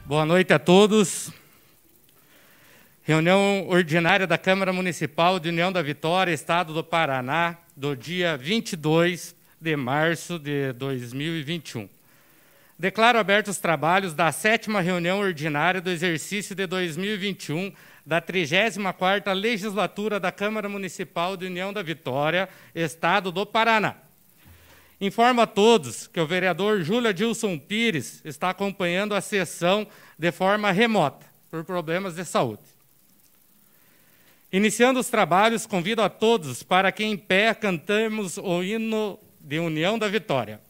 Boa noite a todos. Reunião ordinária da Câmara Municipal de União da Vitória, Estado do Paraná, do dia 22 de março de 2021. Declaro abertos os trabalhos da 7ª reunião ordinária do exercício de 2021 da 34ª Legislatura da Câmara Municipal de União da Vitória, Estado do Paraná. Informo a todos que o vereador Júlio Adilson Pires está acompanhando a sessão de forma remota, por problemas de saúde. Iniciando os trabalhos, convido a todos para que em pé cantemos o hino de União da Vitória.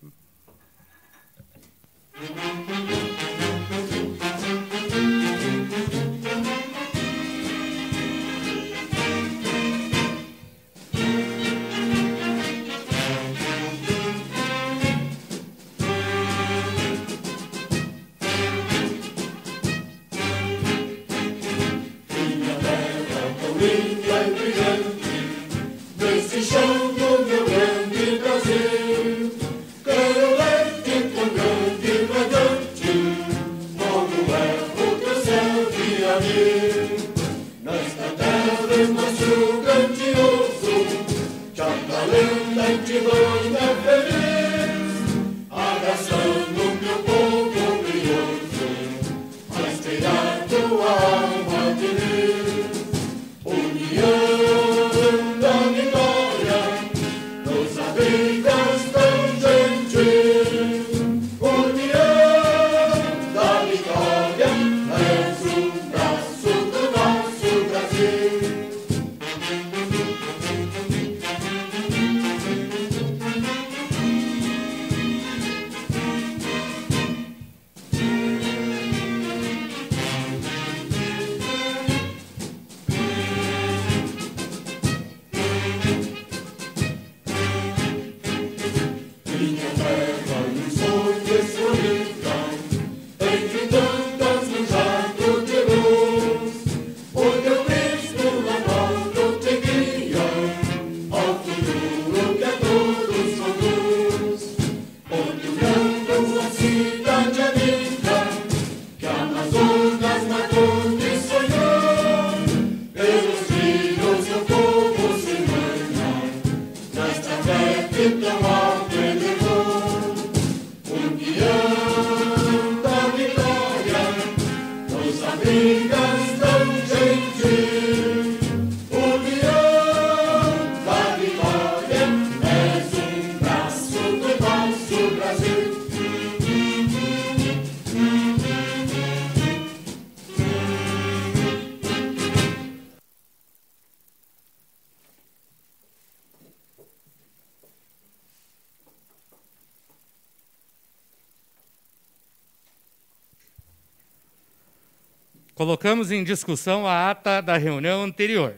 Colocamos em discussão a ata da reunião anterior.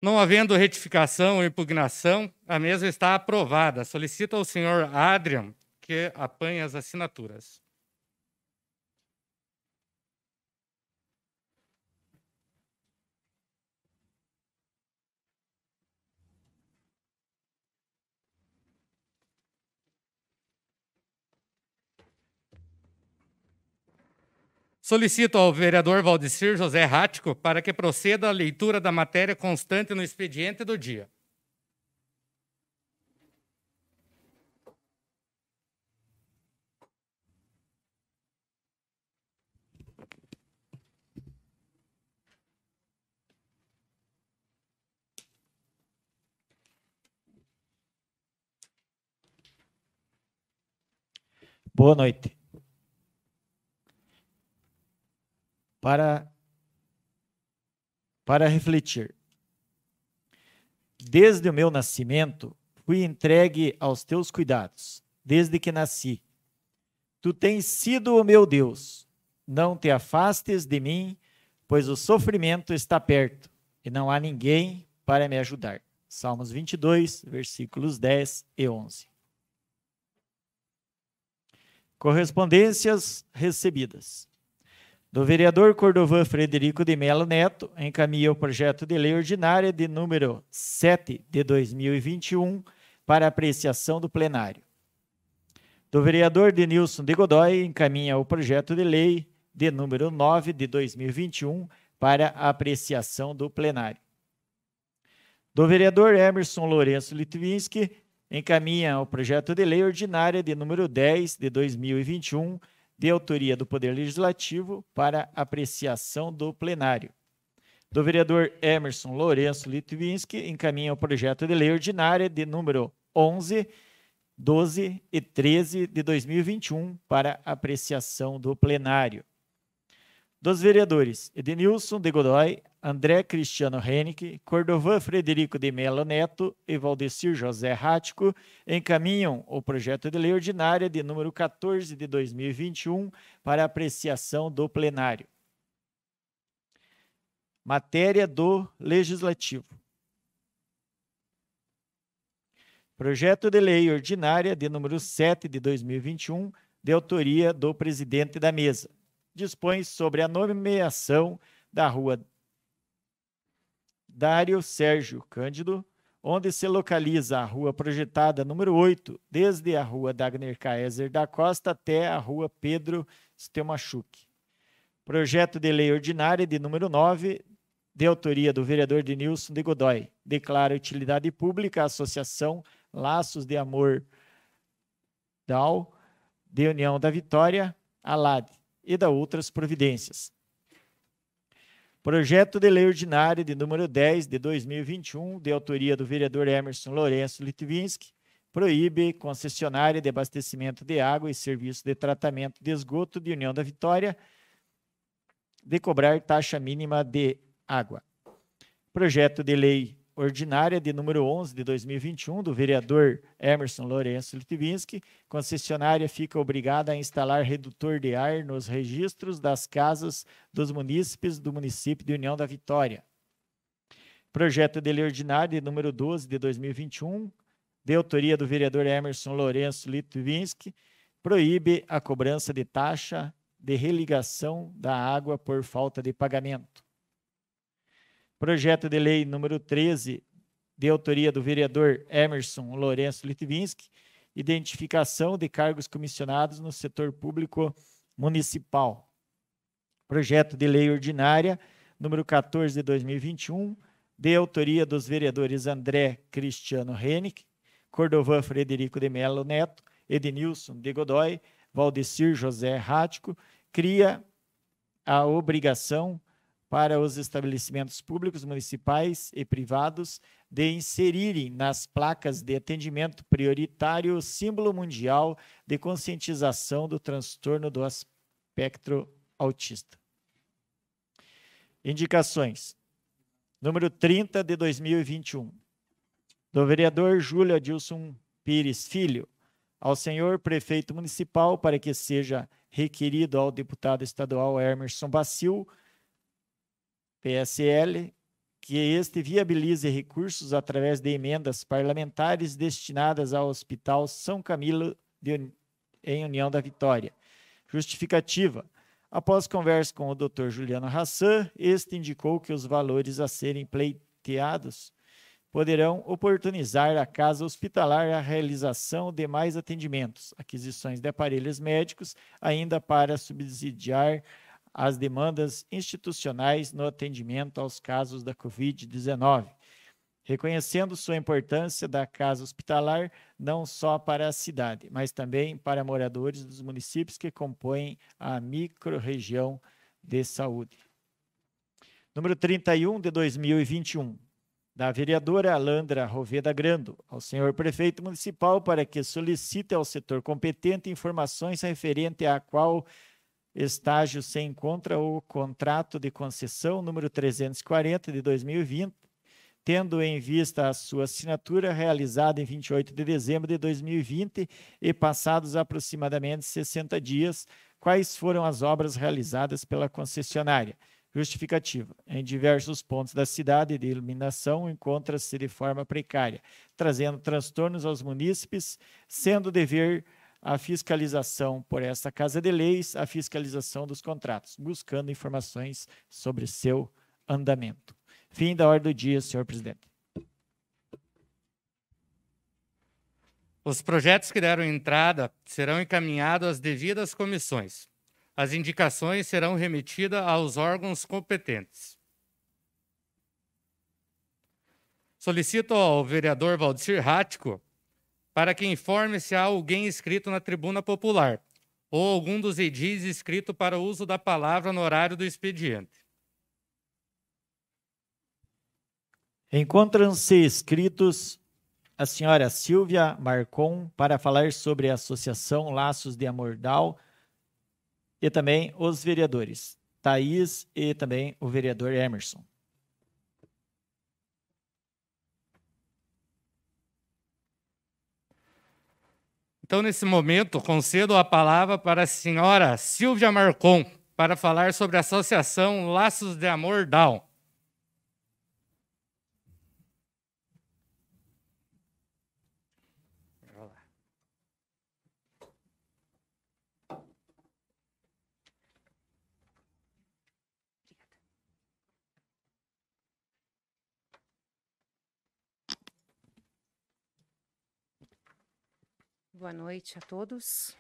Não havendo retificação ou impugnação, a mesa está aprovada. Solicito ao senhor Adrian que apanhe as assinaturas. Solicito ao vereador Valdecir José Rático para que proceda à leitura da matéria constante no expediente do dia. Boa noite. Para refletir. Desde o meu nascimento, fui entregue aos teus cuidados, desde que nasci. Tu tens sido o meu Deus. Não te afastes de mim, pois o sofrimento está perto, e não há ninguém para me ajudar. Salmos 22, versículos 10 e 11. Correspondências recebidas. Do vereador Cordovan Frederico de Melo Neto, encaminha o projeto de lei ordinária de número 7 de 2021 para apreciação do plenário. Do vereador Denilson de Godoy, encaminha o projeto de lei de número 9 de 2021 para apreciação do plenário. Do vereador Emerson Lourenço Litvinski, encaminha o projeto de lei ordinária de número 10 de 2021, de autoria do Poder Legislativo, para apreciação do plenário. Do vereador Emerson Lourenço Litvinski, encaminha o projeto de lei ordinária de número 11, 12 e 13 de 2021 para apreciação do plenário. Dos vereadores Edenilson de Godoy, André Cristiano Henrique, Cordovan Frederico de Melo Neto e Valdecir José Rático, encaminham o projeto de lei ordinária de número 14 de 2021 para apreciação do plenário. Matéria do Legislativo. Projeto de lei ordinária de número 7 de 2021, de autoria do presidente da mesa. Dispõe sobre a nomeação da rua Dário Sérgio Cândido, onde se localiza a rua projetada número 8, desde a rua Dagner Kaeser da Costa até a rua Pedro Stelmachuk. Projeto de lei ordinária de número 9, de autoria do vereador Denilson de Godoy. Declara utilidade pública a Associação Laços de Amor DAO, de União da Vitória, ALAD, e da outras providências. Projeto de lei ordinária de número 10 de 2021, de autoria do vereador Emerson Lourenço Litvinski, proíbe concessionária de abastecimento de água e serviço de tratamento de esgoto de União da Vitória de cobrar taxa mínima de água. Projeto de lei ordinária de número 11 de 2021, do vereador Emerson Lourenço Litvinski, concessionária fica obrigada a instalar redutor de ar nos registros das casas dos munícipes do município de União da Vitória. Projeto de lei ordinária de número 12 de 2021, de autoria do vereador Emerson Lourenço Litvinski, proíbe a cobrança de taxa de religação da água por falta de pagamento. Projeto de lei número 13, de autoria do vereador Emerson Lourenço Litvinski, identificação de cargos comissionados no setor público municipal. Projeto de lei ordinária número 14 de 2021, de autoria dos vereadores André Cristiano Henrique, Cordovan Frederico de Melo Neto, Edenilson de Godoy, Valdecir José Rático, cria a obrigação para os estabelecimentos públicos municipais e privados de inserirem nas placas de atendimento prioritário o símbolo mundial de conscientização do transtorno do espectro autista. Indicações. Número 30 de 2021. Do vereador Júlio Adilson Pires Filho, ao senhor prefeito municipal para que seja requerido ao deputado estadual Emerson Bacil, PSL, que este viabilize recursos através de emendas parlamentares destinadas ao Hospital São Camilo em União da Vitória. Justificativa. Após conversa com o Dr. Juliano Hassan, este indicou que os valores a serem pleiteados poderão oportunizar à casa hospitalar a realização de mais atendimentos, aquisições de aparelhos médicos, ainda para subsidiar as demandas institucionais no atendimento aos casos da Covid-19, reconhecendo sua importância da casa hospitalar não só para a cidade, mas também para moradores dos municípios que compõem a microrregião de saúde. Número 31 de 2021, da vereadora Alandra Roveda Grando, ao senhor prefeito municipal para que solicite ao setor competente informações referente a qual estágio se encontra o contrato de concessão número 340 de 2020, tendo em vista a sua assinatura realizada em 28 de dezembro de 2020 e passados aproximadamente 60 dias, quais foram as obras realizadas pela concessionária. Justificativa. Em diversos pontos da cidade de iluminação encontra-se de forma precária, trazendo transtornos aos munícipes, sendo dever a fiscalização por esta Casa de Leis, a fiscalização dos contratos, buscando informações sobre seu andamento. Fim da ordem do dia, senhor presidente. Os projetos que deram entrada serão encaminhados às devidas comissões. As indicações serão remetidas aos órgãos competentes. Solicito ao vereador Valdecir Rático para que informe se há alguém inscrito na tribuna popular ou algum dos edis inscrito para o uso da palavra no horário do expediente. Encontram-se inscritos a senhora Silvia Marcon para falar sobre a Associação Laços de Amordal e também os vereadores Thaís e também o vereador Emerson. Então, nesse momento, concedo a palavra para a senhora Silvia Marcon para falar sobre a Associação Laços de Amordal. Boa noite a todos.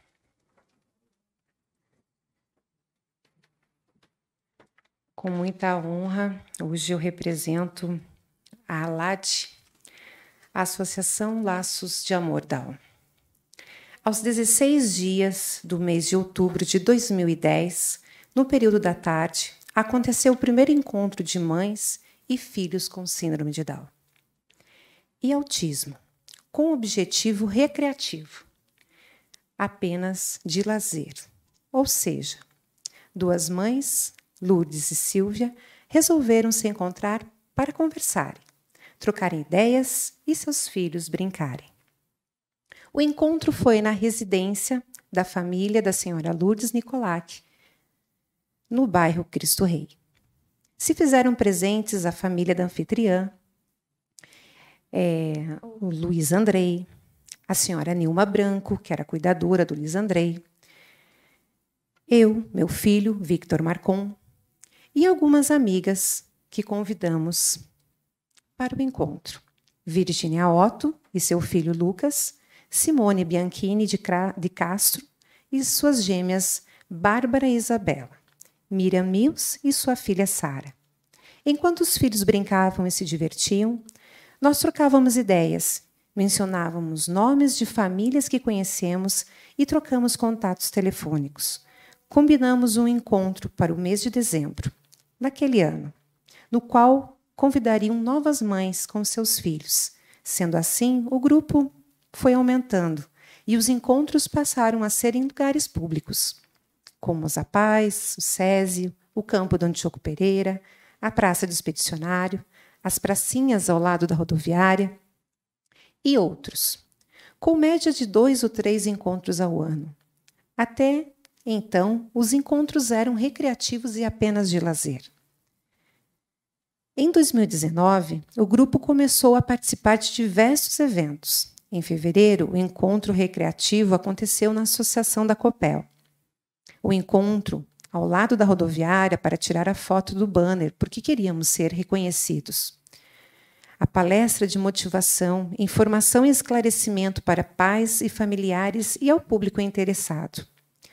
Com muita honra, hoje eu represento a ALAD, a Associação Laços de Amordal. Aos 16 dias do mês de outubro de 2010, no período da tarde, aconteceu o primeiro encontro de mães e filhos com síndrome de Down e autismo, com objetivo recreativo, apenas de lazer. Ou seja, duas mães, Lourdes e Silvia, resolveram se encontrar para conversarem, trocarem ideias e seus filhos brincarem. O encontro foi na residência da família da senhora Lourdes Nicolac, no bairro Cristo Rei. Se fizeram presentes a família da anfitriã, o Luiz Andrei, a senhora Nilma Branco, que era cuidadora do Luiz Andrei, eu, meu filho, Victor Marcon, e algumas amigas que convidamos para o encontro. Virginia Otto e seu filho Lucas, Simone Bianchini de Castro e suas gêmeas Bárbara e Isabela, Miriam Mills e sua filha Sara. Enquanto os filhos brincavam e se divertiam, nós trocávamos ideias, mencionávamos nomes de famílias que conhecemos e trocamos contatos telefônicos. Combinamos um encontro para o mês de dezembro, daquele ano, no qual convidariam novas mães com seus filhos. Sendo assim, o grupo foi aumentando e os encontros passaram a ser em lugares públicos, como os Apais, o SESI, o campo do Antioco Pereira, a Praça do Expedicionário, as pracinhas ao lado da rodoviária e outros, com média de 2 ou 3 encontros ao ano. Até então, os encontros eram recreativos e apenas de lazer. Em 2019, o grupo começou a participar de diversos eventos. Em fevereiro, o encontro recreativo aconteceu na Associação da Copel. O encontro ao lado da rodoviária para tirar a foto do banner, porque queríamos ser reconhecidos. A palestra de motivação, informação e esclarecimento para pais e familiares e ao público interessado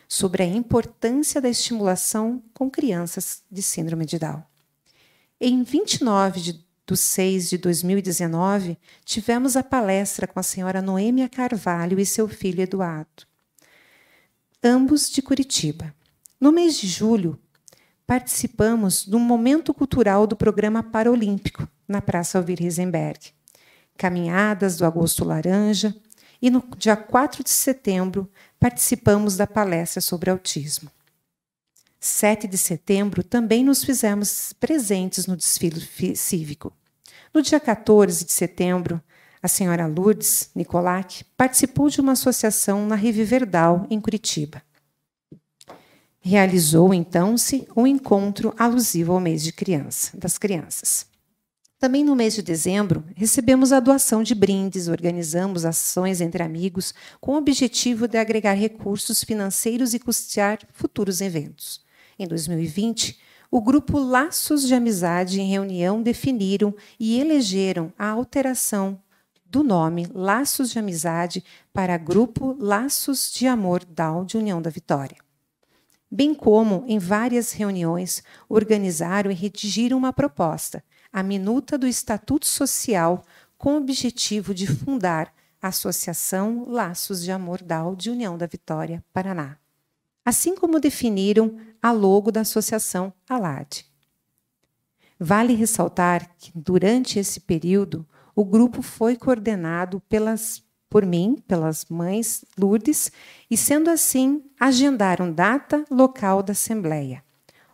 sobre a importância da estimulação com crianças de síndrome de Down. Em 29 de 6 de 2019, tivemos a palestra com a senhora Noêmia Carvalho e seu filho Eduardo, ambos de Curitiba. No mês de julho, participamos do momento cultural do programa Paralímpico, na Praça Alvir Risenberg, caminhadas do Agosto Laranja, e no dia 4 de setembro participamos da palestra sobre autismo. 7 de setembro também nos fizemos presentes no desfile cívico. No dia 14 de setembro, a senhora Lourdes Nicolac participou de uma associação na Reviverdal, em Curitiba. Realizou, então-se, um encontro alusivo ao mês das crianças. Também no mês de dezembro, recebemos a doação de brindes, organizamos ações entre amigos com o objetivo de agregar recursos financeiros e custear futuros eventos. Em 2020, o grupo Laços de Amizade, em reunião, definiram e elegeram a alteração do nome Laços de Amizade para Grupo Laços de Amor Down de União da Vitória. Bem como, em várias reuniões, organizaram e redigiram uma proposta, a minuta do Estatuto Social, com o objetivo de fundar a Associação Laços de Amor Down de União da Vitória, Paraná. Assim como definiram a logo da associação ALAD. Vale ressaltar que, durante esse período, o grupo foi coordenado por mim, pelas mães Lourdes, e, sendo assim, agendaram data local da Assembleia,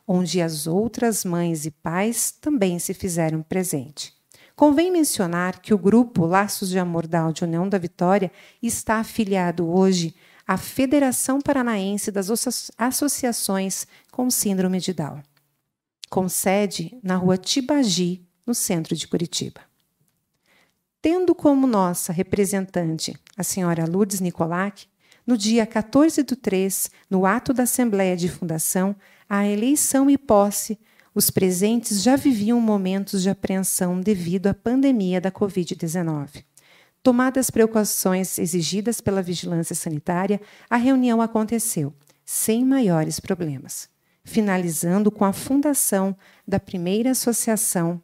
onde as outras mães e pais também se fizeram presente. Convém mencionar que o grupo Laços de Amor Down de União da Vitória está afiliado hoje à Federação Paranaense das Associações com Síndrome de Down, com sede na rua Tibagi, no centro de Curitiba. Tendo como nossa representante a senhora Lourdes Nicolac, no dia 14/3, no ato da Assembleia de Fundação, a eleição e posse, os presentes já viviam momentos de apreensão devido à pandemia da Covid-19. Tomadas as precauções exigidas pela vigilância sanitária, a reunião aconteceu, sem maiores problemas, finalizando com a fundação da primeira associação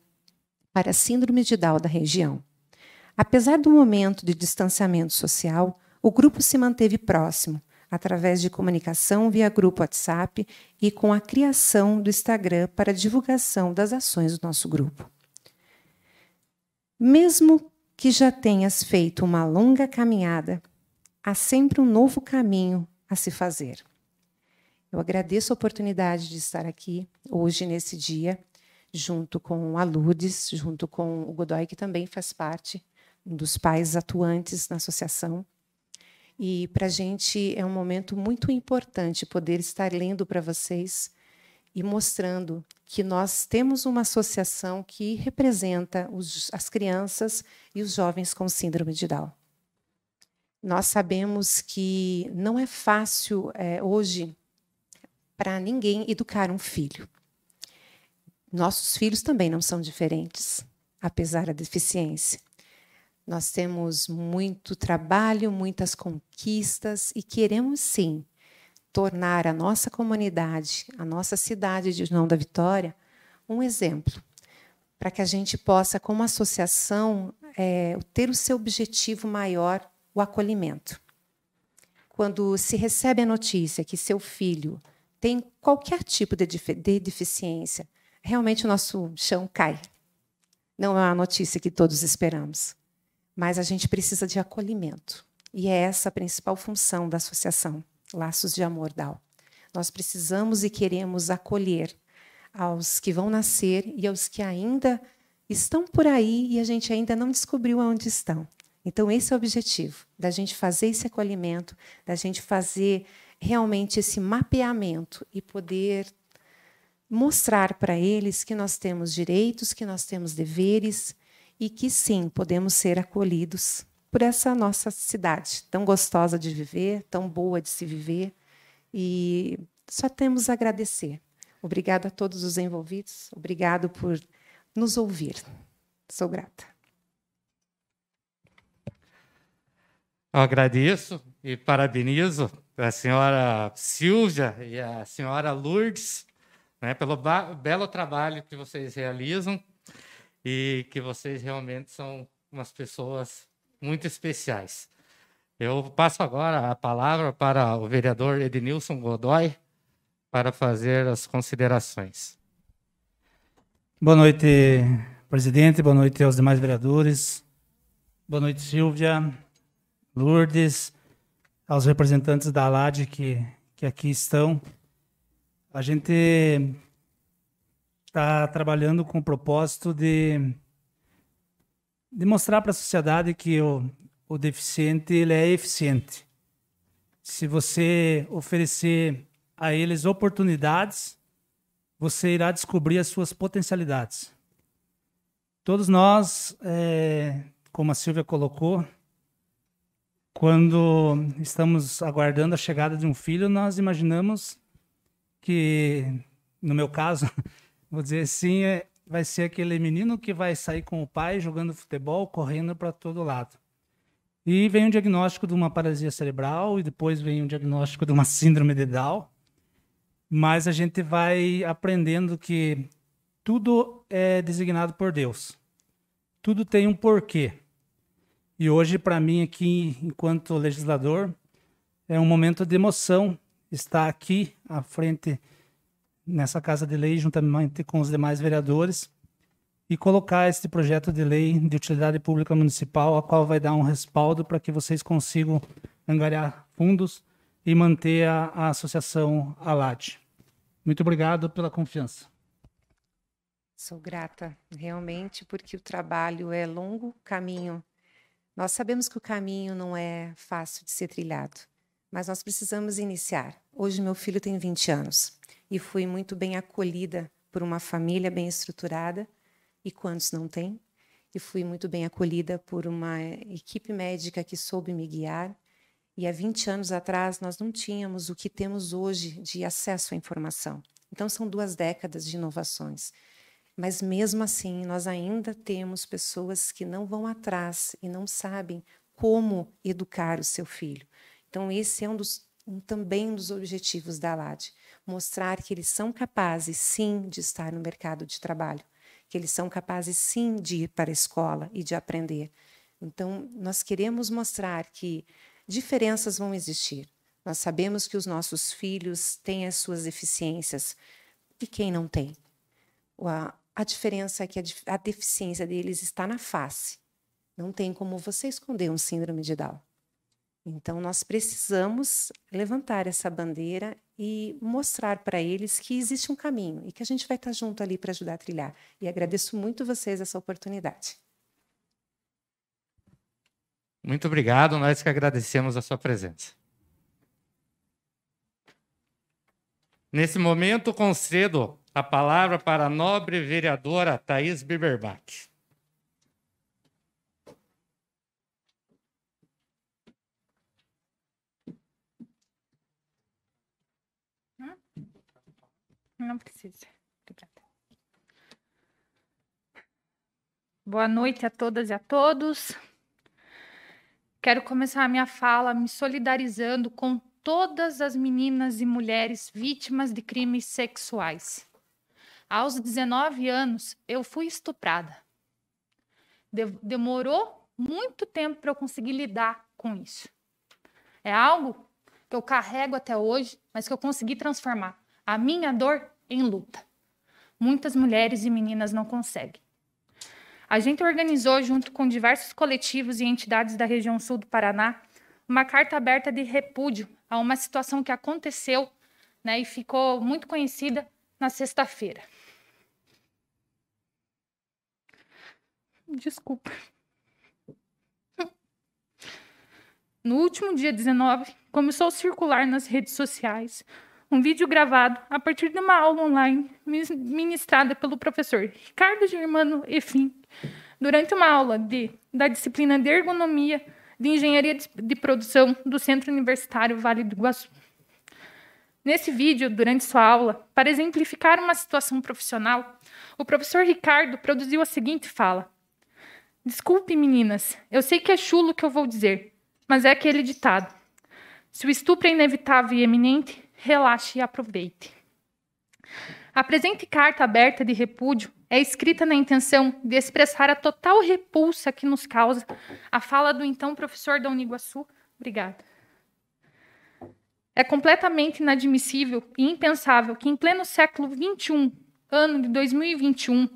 para a síndrome de Down da região. Apesar do momento de distanciamento social, o grupo se manteve próximo, através de comunicação via grupo WhatsApp e com a criação do Instagram para divulgação das ações do nosso grupo. Mesmo que já tenhas feito uma longa caminhada, há sempre um novo caminho a se fazer. Eu agradeço a oportunidade de estar aqui hoje, nesse dia, junto com a Lourdes, junto com o Godoy, que também faz parte, um dos pais atuantes na associação. E, para a gente, é um momento muito importante poder estar lendo para vocês e mostrando que nós temos uma associação que representa as crianças e os jovens com síndrome de Down. Nós sabemos que não é fácil, hoje, para ninguém educar um filho. Nossos filhos também não são diferentes, apesar da deficiência. Nós temos muito trabalho, muitas conquistas e queremos, sim, tornar a nossa comunidade, a nossa cidade de União da Vitória, um exemplo, para que a gente possa, como associação, ter o seu objetivo maior, o acolhimento. Quando se recebe a notícia que seu filho tem qualquer tipo de deficiência, realmente o nosso chão cai. Não é uma notícia que todos esperamos. Mas a gente precisa de acolhimento. E é essa a principal função da associação, Laços de Amor Down. Nós precisamos e queremos acolher aos que vão nascer e aos que ainda estão por aí e a gente ainda não descobriu onde estão. Então, esse é o objetivo, da gente fazer esse acolhimento, da gente fazer realmente esse mapeamento e poder mostrar para eles que nós temos direitos, que nós temos deveres, e que, sim, podemos ser acolhidos por essa nossa cidade, tão gostosa de viver, tão boa de se viver, e só temos a agradecer. Obrigado a todos os envolvidos, obrigado por nos ouvir. Sou grata. Eu agradeço e parabenizo a senhora Silvia e a senhora Lourdes, né, pelo belo trabalho que vocês realizam, e que vocês realmente são umas pessoas muito especiais. Eu passo agora a palavra para o vereador Ednilson Godoy para fazer as considerações. Boa noite, presidente. Boa noite aos demais vereadores. Boa noite, Silvia, Lourdes, aos representantes da ALAD que aqui estão. A gente está trabalhando com o propósito de mostrar para a sociedade que o deficiente ele é eficiente. Se você oferecer a eles oportunidades, você irá descobrir as suas potencialidades. Todos nós, como a Silvia colocou, quando estamos aguardando a chegada de um filho, nós imaginamos que, no meu caso, vou dizer assim, vai ser aquele menino que vai sair com o pai jogando futebol, correndo para todo lado. E vem um diagnóstico de uma paralisia cerebral e depois vem um diagnóstico de uma síndrome de Down. Mas a gente vai aprendendo que tudo é designado por Deus. Tudo tem um porquê. E hoje, para mim, aqui, enquanto legislador, é um momento de emoção estar aqui à frente, nessa Casa de Lei, juntamente com os demais vereadores, e colocar este projeto de lei de utilidade pública municipal, a qual vai dar um respaldo para que vocês consigam angariar fundos e manter a associação ALAD. Muito obrigado pela confiança. Sou grata, realmente, porque o trabalho é longo caminho. Nós sabemos que o caminho não é fácil de ser trilhado, mas nós precisamos iniciar. Hoje meu filho tem 20 anos e fui muito bem acolhida por uma família bem estruturada, e quantos não têm? E fui muito bem acolhida por uma equipe médica que soube me guiar. E há 20 anos atrás nós não tínhamos o que temos hoje de acesso à informação. Então são 2 décadas de inovações. Mas mesmo assim, nós ainda temos pessoas que não vão atrás e não sabem como educar o seu filho. Então, esse é também um dos objetivos da ALAD, mostrar que eles são capazes, sim, de estar no mercado de trabalho, que eles são capazes, sim, de ir para a escola e de aprender. Então, nós queremos mostrar que diferenças vão existir. Nós sabemos que os nossos filhos têm as suas deficiências, e quem não tem? A diferença é que a deficiência deles está na face. Não tem como você esconder um síndrome de Down. Então, nós precisamos levantar essa bandeira e mostrar para eles que existe um caminho e que a gente vai estar junto ali para ajudar a trilhar. E agradeço muito vocês essa oportunidade. Muito obrigado, nós que agradecemos a sua presença. Nesse momento, concedo a palavra para a nobre vereadora Thaís Biberbach. Não precisa. Obrigada. Boa noite a todas e a todos. Quero começar a minha fala me solidarizando com todas as meninas e mulheres vítimas de crimes sexuais. Aos 19 anos, eu fui estuprada. Demorou muito tempo para eu conseguir lidar com isso. É algo que eu carrego até hoje, mas que eu consegui transformar a minha dor em luta. Muitas mulheres e meninas não conseguem. A gente organizou, junto com diversos coletivos e entidades da região sul do Paraná, uma carta aberta de repúdio a uma situação que aconteceu, né, e ficou muito conhecida na sexta-feira. Desculpa. No último dia 19, começou a circular nas redes sociais um vídeo gravado a partir de uma aula online ministrada pelo professor Ricardo Germano Efim, durante uma aula da disciplina de Ergonomia de Engenharia de Produção do Centro Universitário Vale do Iguaçu. Nesse vídeo, durante sua aula, para exemplificar uma situação profissional, o professor Ricardo produziu a seguinte fala: "Desculpe, meninas, eu sei que é chulo o que eu vou dizer, mas é aquele ditado: se o estupro é inevitável e eminente, relaxe e aproveite." A presente carta aberta de repúdio é escrita na intenção de expressar a total repulsa que nos causa a fala do então professor da Uniguaçu. Obrigada. É completamente inadmissível e impensável que, em pleno século XXI, ano de 2021,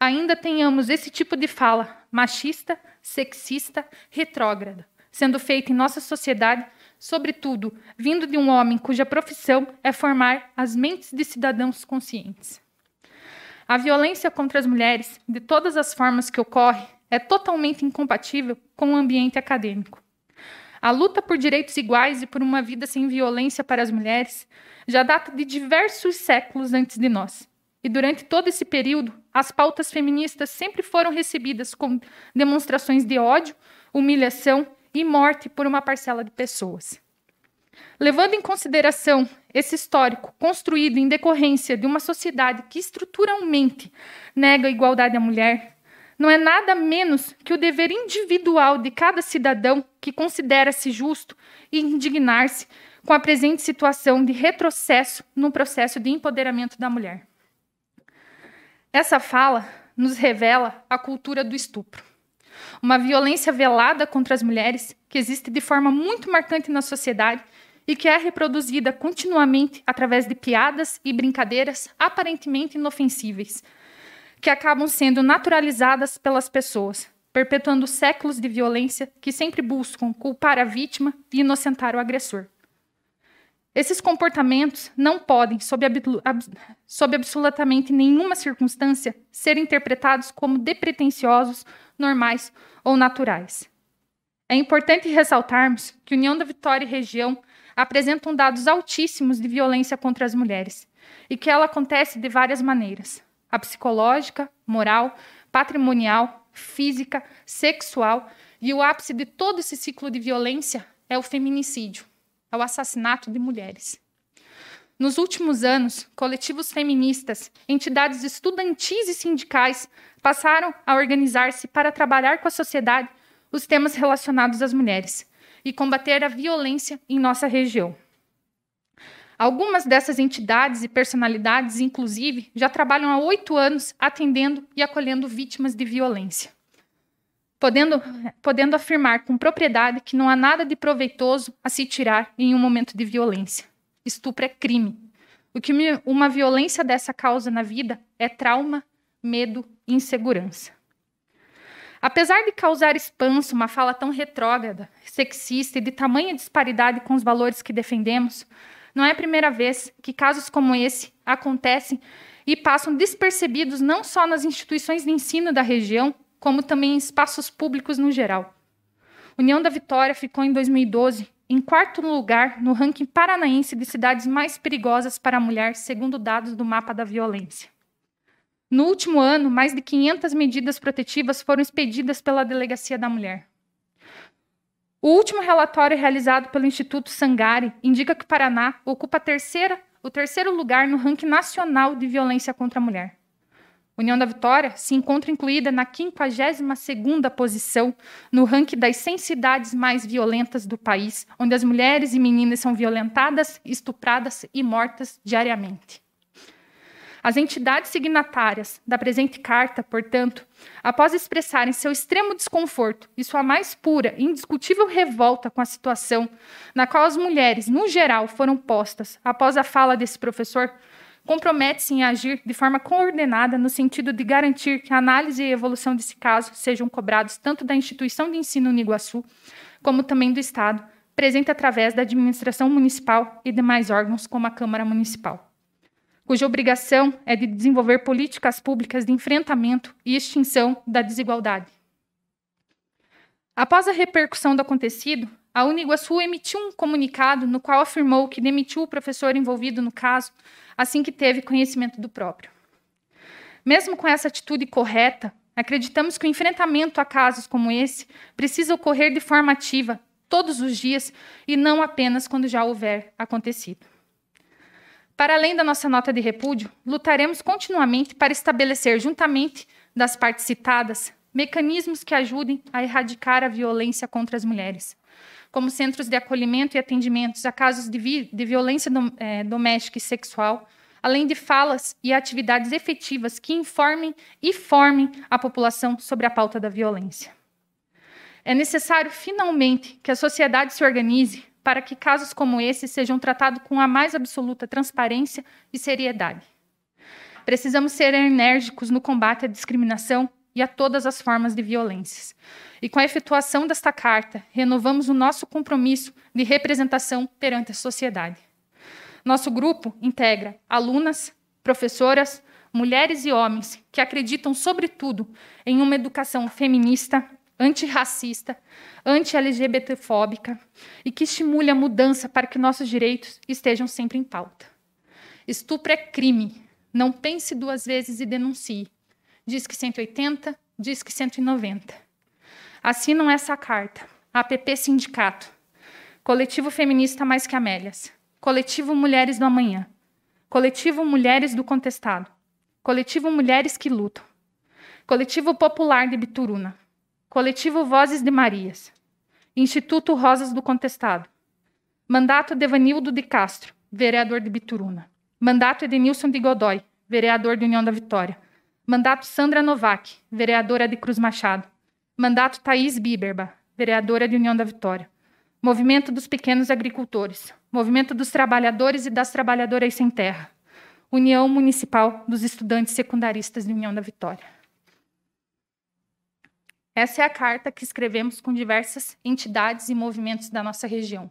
ainda tenhamos esse tipo de fala machista, sexista, retrógrada, sendo feita em nossa sociedade, sobretudo vindo de um homem cuja profissão é formar as mentes de cidadãos conscientes. A violência contra as mulheres, de todas as formas que ocorre, é totalmente incompatível com o ambiente acadêmico. A luta por direitos iguais e por uma vida sem violência para as mulheres já data de diversos séculos antes de nós. E durante todo esse período, as pautas feministas sempre foram recebidas com demonstrações de ódio, humilhação e morte por uma parcela de pessoas. Levando em consideração esse histórico construído em decorrência de uma sociedade que estruturalmente nega a igualdade à mulher, não é nada menos que o dever individual de cada cidadão que considera-se justo e indignar-se com a presente situação de retrocesso no processo de empoderamento da mulher. Essa fala nos revela a cultura do estupro, uma violência velada contra as mulheres que existe de forma muito marcante na sociedade e que é reproduzida continuamente através de piadas e brincadeiras aparentemente inofensíveis, que acabam sendo naturalizadas pelas pessoas, perpetuando séculos de violência que sempre buscam culpar a vítima e inocentar o agressor. Esses comportamentos não podem, sob absolutamente nenhuma circunstância, ser interpretados como despretensiosos, normais ou naturais. É importante ressaltarmos que União da Vitória e região apresentam dados altíssimos de violência contra as mulheres e que ela acontece de várias maneiras: a psicológica, moral, patrimonial, física, sexual, e o ápice de todo esse ciclo de violência é o feminicídio, é o assassinato de mulheres. Nos últimos anos, coletivos feministas, entidades estudantis e sindicais passaram a organizar-se para trabalhar com a sociedade os temas relacionados às mulheres e combater a violência em nossa região. Algumas dessas entidades e personalidades, inclusive, já trabalham há 8 anos atendendo e acolhendo vítimas de violência, podendo afirmar com propriedade que não há nada de proveitoso a se tirar em um momento de violência. Estupro é crime. O que uma violência dessa causa na vida é trauma, medo e insegurança. Apesar de causar espanto uma fala tão retrógrada, sexista e de tamanha disparidade com os valores que defendemos, não é a primeira vez que casos como esse acontecem e passam despercebidos não só nas instituições de ensino da região, como também em espaços públicos no geral. União da Vitória ficou em 2012 em 4º lugar no ranking paranaense de cidades mais perigosas para a mulher, segundo dados do Mapa da Violência. No último ano, mais de 500 medidas protetivas foram expedidas pela Delegacia da Mulher. O último relatório realizado pelo Instituto Sangari indica que o Paraná ocupa o terceiro lugar no ranking nacional de violência contra a mulher. União da Vitória se encontra incluída na 52ª posição no ranking das 100 cidades mais violentas do país, onde as mulheres e meninas são violentadas, estupradas e mortas diariamente. As entidades signatárias da presente carta, portanto, após expressarem seu extremo desconforto e sua mais pura e indiscutível revolta com a situação na qual as mulheres, no geral, foram postas após a fala desse professor, compromete-se em agir de forma coordenada no sentido de garantir que a análise e evolução desse caso sejam cobrados tanto da instituição de ensino Uniguaçu, como também do Estado, presente através da administração municipal e demais órgãos, como a Câmara Municipal, cuja obrigação é de desenvolver políticas públicas de enfrentamento e extinção da desigualdade. Após a repercussão do acontecido, a Uniguaçu emitiu um comunicado no qual afirmou que demitiu o professor envolvido no caso assim que teve conhecimento do próprio. Mesmo com essa atitude correta, acreditamos que o enfrentamento a casos como esse precisa ocorrer de forma ativa, todos os dias, e não apenas quando já houver acontecido. Para além da nossa nota de repúdio, lutaremos continuamente para estabelecer, juntamente das partes citadas, mecanismos que ajudem a erradicar a violência contra as mulheres, como centros de acolhimento e atendimentos a casos de violência doméstica e sexual, além de falas e atividades efetivas que informem e formem a população sobre a pauta da violência. É necessário, finalmente, que a sociedade se organize para que casos como esse sejam tratados com a mais absoluta transparência e seriedade. Precisamos ser enérgicos no combate à discriminação e a todas as formas de violências. E com a efetuação desta carta, renovamos o nosso compromisso de representação perante a sociedade. Nosso grupo integra alunas, professoras, mulheres e homens que acreditam, sobretudo, em uma educação feminista, antirracista, anti-LGBTfóbica e que estimule a mudança para que nossos direitos estejam sempre em pauta. Estupro é crime. Não pense 2 vezes e denuncie. Disque 180, Disque 190. Assinam essa carta: APP Sindicato, Coletivo Feminista Mais Que Amélias, Coletivo Mulheres do Amanhã, Coletivo Mulheres do Contestado, Coletivo Mulheres que Lutam, Coletivo Popular de Bituruna, Coletivo Vozes de Marias, Instituto Rosas do Contestado, mandato Devanildo de Castro, vereador de Bituruna, mandato Edenilson de Godoy, vereador de União da Vitória, mandato Sandra Novak, vereadora de Cruz Machado, mandato Thaís Biberba, vereadora de União da Vitória, Movimento dos Pequenos Agricultores, Movimento dos Trabalhadores e das Trabalhadoras Sem Terra, União Municipal dos Estudantes Secundaristas de União da Vitória. Essa é a carta que escrevemos com diversas entidades e movimentos da nossa região.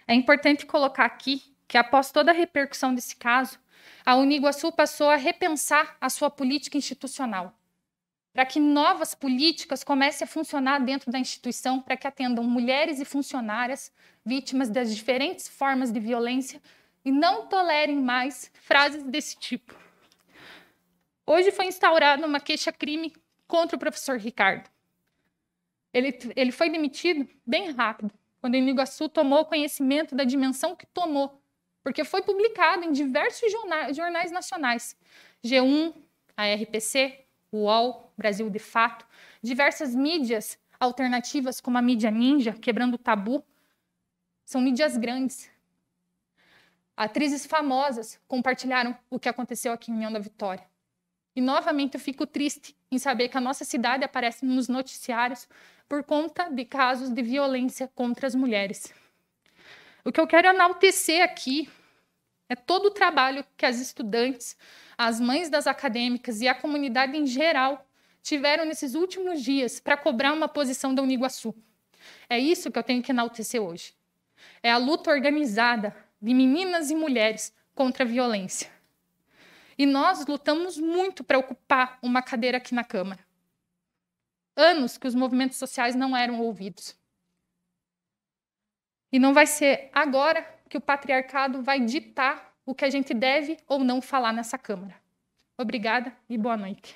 É importante colocar aqui que, após toda a repercussão desse caso, a Uniguaçu passou a repensar a sua política institucional, para que novas políticas comecem a funcionar dentro da instituição, para que atendam mulheres e funcionárias vítimas das diferentes formas de violência e não tolerem mais frases desse tipo. Hoje foi instaurada uma queixa-crime contra o professor Ricardo. Ele foi demitido bem rápido, quando a Uniguaçu tomou conhecimento da dimensão que tomou, porque foi publicado em diversos jornais nacionais, G1, a RPC, o UOL, Brasil de Fato, diversas mídias alternativas, como a mídia Ninja, Quebrando o Tabu, são mídias grandes. Atrizes famosas compartilharam o que aconteceu aqui em União da Vitória. E, novamente, eu fico triste em saber que a nossa cidade aparece nos noticiários por conta de casos de violência contra as mulheres. O que eu quero enaltecer aqui é todo o trabalho que as estudantes, as mães das acadêmicas e a comunidade em geral tiveram nesses últimos dias para cobrar uma posição da Uniguaçu. É isso que eu tenho que enaltecer hoje. É a luta organizada de meninas e mulheres contra a violência. E nós lutamos muito para ocupar uma cadeira aqui na Câmara. Anos que os movimentos sociais não eram ouvidos. E não vai ser agora que o patriarcado vai ditar o que a gente deve ou não falar nessa Câmara. Obrigada e boa noite.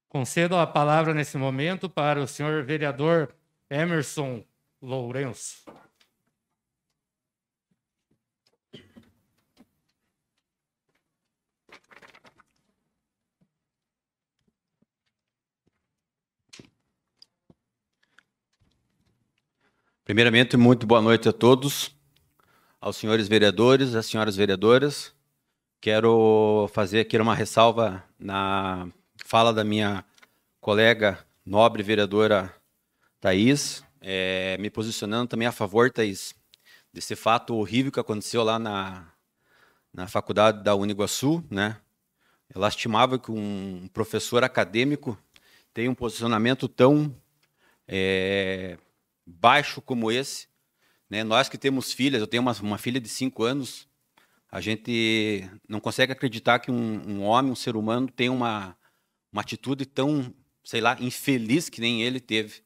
Concedo a palavra nesse momento para o senhor vereador Emerson Lourenço. Primeiramente, muito boa noite a todos, aos senhores vereadores, às senhoras vereadoras. Quero fazer aqui uma ressalva na fala da minha colega, nobre vereadora Thaís, me posicionando também a favor, Thaís, desse fato horrível que aconteceu lá na faculdade da Uniguaçu, né? É lastimável que um professor acadêmico tenha um posicionamento tão baixo como esse, né? Nós que temos filhas, eu tenho uma filha de 5 anos, a gente não consegue acreditar que um homem, um ser humano, tem uma atitude tão, sei lá, infeliz que nem ele teve.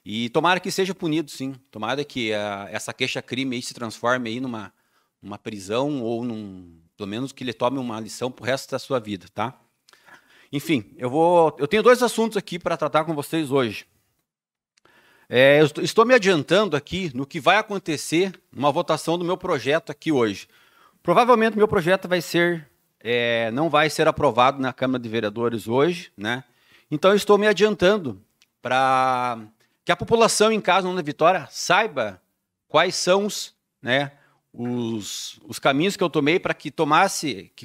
E tomara que seja punido, sim. Tomara que essa queixa-crime aí se transforme aí numa prisão ou pelo menos que ele tome uma lição pro resto da sua vida, tá? Enfim, eu tenho 2 assuntos aqui para tratar com vocês hoje. Eu estou me adiantando aqui no que vai acontecer numa votação do meu projeto aqui hoje. Provavelmente o meu projeto não vai ser aprovado na Câmara de Vereadores hoje, né? Então eu estou me adiantando para que a população em casa, na Vitória, saiba quais são os caminhos que eu tomei para que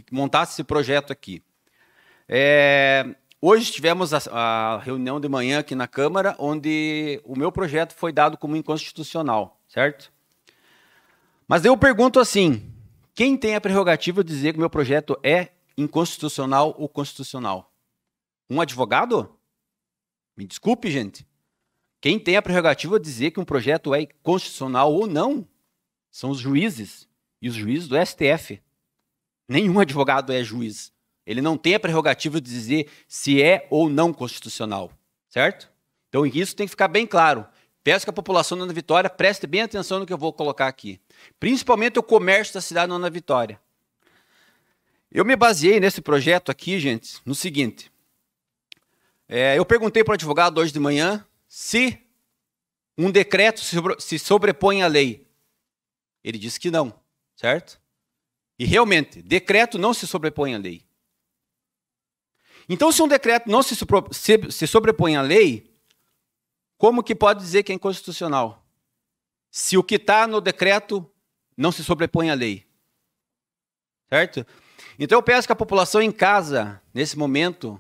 montasse esse projeto aqui. Hoje tivemos a reunião de manhã aqui na Câmara, onde o meu projeto foi dado como inconstitucional, certo? Mas eu pergunto assim, quem tem a prerrogativa de dizer que o meu projeto é inconstitucional ou constitucional? Um advogado? Me desculpe, gente. Quem tem a prerrogativa de dizer que um projeto é constitucional ou não são os juízes e os juízes do STF. Nenhum advogado é juiz. Ele não tem a prerrogativa de dizer se é ou não constitucional, certo? Então, isso tem que ficar bem claro. Peço que a população da Ana Vitória preste bem atenção no que eu vou colocar aqui. Principalmente o comércio da cidade da Ana Vitória. Eu me baseei nesse projeto aqui, gente, no seguinte. Eu perguntei para o advogado hoje de manhã se um decreto se sobrepõe à lei. Ele disse que não, certo? E realmente, decreto não se sobrepõe à lei. Então, se um decreto não se sobrepõe à lei, como que pode dizer que é inconstitucional? Se o que está no decreto não se sobrepõe à lei. Certo? Então, eu peço que a população em casa, nesse momento,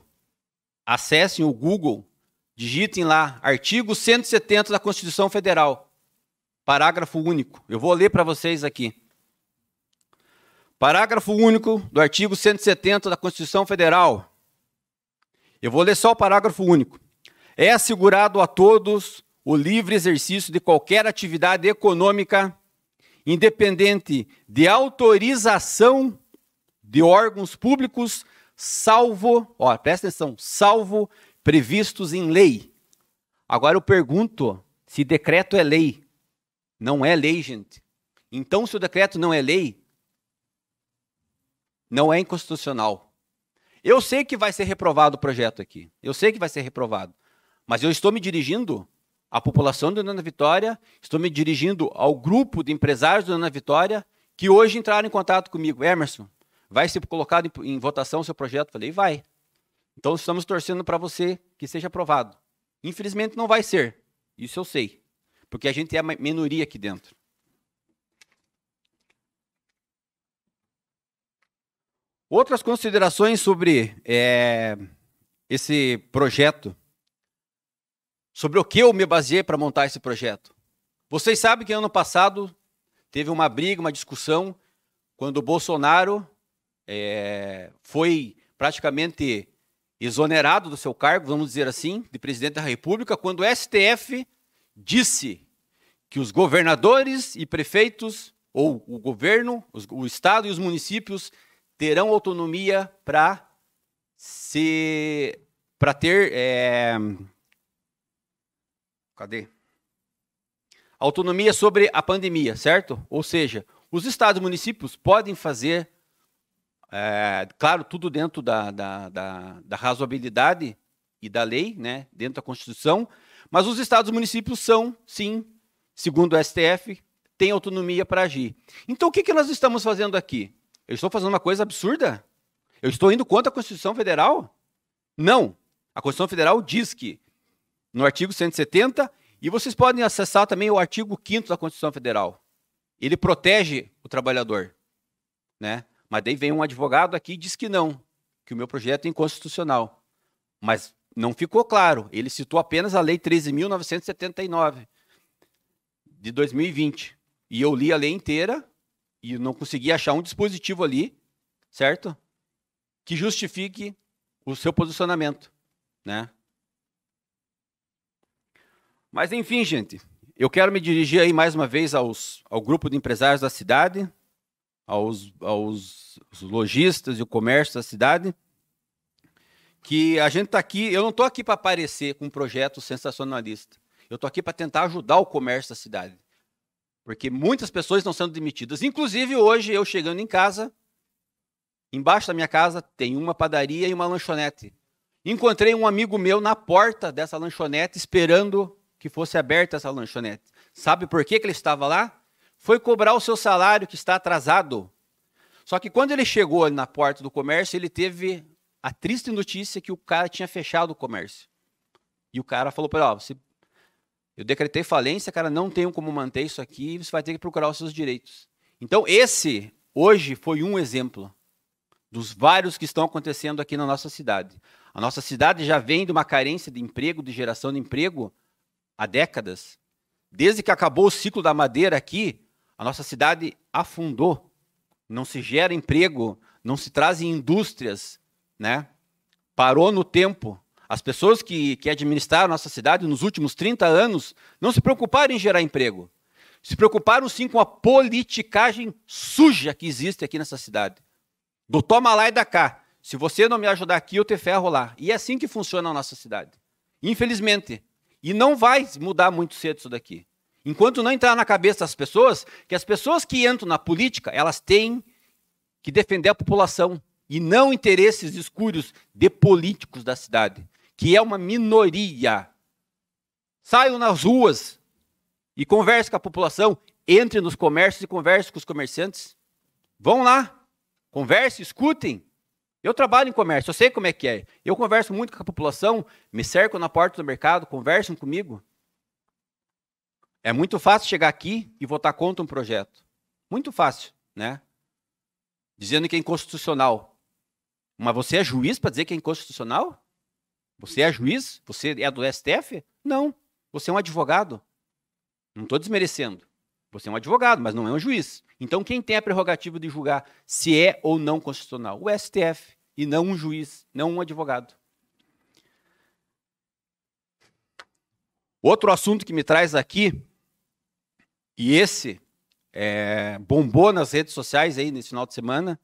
acessem o Google, digitem lá, artigo 170 da Constituição Federal, parágrafo único. Eu vou ler para vocês aqui. Parágrafo único do artigo 170 da Constituição Federal. Eu vou ler só o parágrafo único. É assegurado a todos o livre exercício de qualquer atividade econômica, independente de autorização de órgãos públicos, salvo, presta atenção, salvo previstos em lei. Agora eu pergunto se decreto é lei. Não é lei, gente. Então, se o decreto não é lei, não é inconstitucional. Eu sei que vai ser reprovado o projeto aqui. Eu sei que vai ser reprovado. Mas eu estou me dirigindo à população de União da Vitória, estou me dirigindo ao grupo de empresários de União da Vitória que hoje entraram em contato comigo. Emerson, vai ser colocado em votação o seu projeto? Falei, vai. Então estamos torcendo para você que seja aprovado. Infelizmente não vai ser. Isso eu sei. Porque a gente é a minoria aqui dentro. Outras considerações sobre esse projeto. Sobre o que eu me baseei para montar esse projeto. Vocês sabem que ano passado teve uma briga, uma discussão, quando o Bolsonaro foi praticamente exonerado do seu cargo, vamos dizer assim, de presidente da República, quando o STF disse que os governadores e prefeitos, ou o governo, o Estado e os municípios, terão autonomia para ter autonomia sobre a pandemia, certo? Ou seja, os estados e municípios podem fazer, claro, tudo dentro da razoabilidade e da lei, né, dentro da Constituição, mas os estados e municípios são, sim, segundo o STF, têm autonomia para agir. Então, o que nós estamos fazendo aqui? Eu estou fazendo uma coisa absurda? Eu estou indo contra a Constituição Federal? Não. A Constituição Federal diz que, no artigo 170, e vocês podem acessar também o artigo 5º da Constituição Federal. Ele protege o trabalhador, né? Mas daí vem um advogado aqui e diz que não, que o meu projeto é inconstitucional. Mas não ficou claro. Ele citou apenas a Lei 13.979, de 2020. E eu li a lei inteira e não consegui achar um dispositivo ali, certo? Que justifique o seu posicionamento, né? Mas, enfim, gente, eu quero me dirigir aí mais uma vez ao grupo de empresários da cidade, aos lojistas e o comércio da cidade, que a gente está aqui, eu não estou aqui para aparecer com um projeto sensacionalista, eu estou aqui para tentar ajudar o comércio da cidade, porque muitas pessoas estão sendo demitidas, inclusive hoje eu chegando em casa, embaixo da minha casa tem uma padaria e uma lanchonete. Encontrei um amigo meu na porta dessa lanchonete esperando que fosse aberta essa lanchonete. Sabe por que ele estava lá? Foi cobrar o seu salário que está atrasado. Só que quando ele chegou ali na porta do comércio, ele teve a triste notícia que o cara tinha fechado o comércio. E o cara falou para ele, eu decretei falência, cara, não tenho como manter isso aqui, você vai ter que procurar os seus direitos. Então esse, hoje, foi um exemplo dos vários que estão acontecendo aqui na nossa cidade. A nossa cidade já vem de uma carência de emprego, de geração de emprego, há décadas. Desde que acabou o ciclo da madeira aqui, a nossa cidade afundou. Não se gera emprego, não se trazem indústrias, né? Parou no tempo. As pessoas que administraram a nossa cidade nos últimos 30 anos não se preocuparam em gerar emprego. Se preocuparam sim com a politicagem suja que existe aqui nessa cidade. Do toma lá e da cá. Se você não me ajudar aqui, eu te ferro lá. E é assim que funciona a nossa cidade. Infelizmente. E não vai mudar muito cedo isso daqui. Enquanto não entrar na cabeça das pessoas, que as pessoas que entram na política, elas têm que defender a população e não interesses escuros de políticos da cidade, que é uma minoria. Saiam nas ruas e conversem com a população, entre nos comércios e conversem com os comerciantes. Vão lá, Conversem, escutem. Eu trabalho em comércio, eu sei como é que é. Eu converso muito com a população, me cerco na porta do mercado, conversam comigo. É muito fácil chegar aqui e votar contra um projeto. Muito fácil, né? Dizendo que é inconstitucional. Mas você é juiz para dizer que é inconstitucional? Você é juiz? Você é do STF? Não. Você é um advogado. Não estou desmerecendo. Você é um advogado, mas não é um juiz. Então, quem tem a prerrogativa de julgar se é ou não constitucional? O STF, e não um juiz, não um advogado. Outro assunto que me traz aqui, e esse bombou nas redes sociais aí nesse final de semana,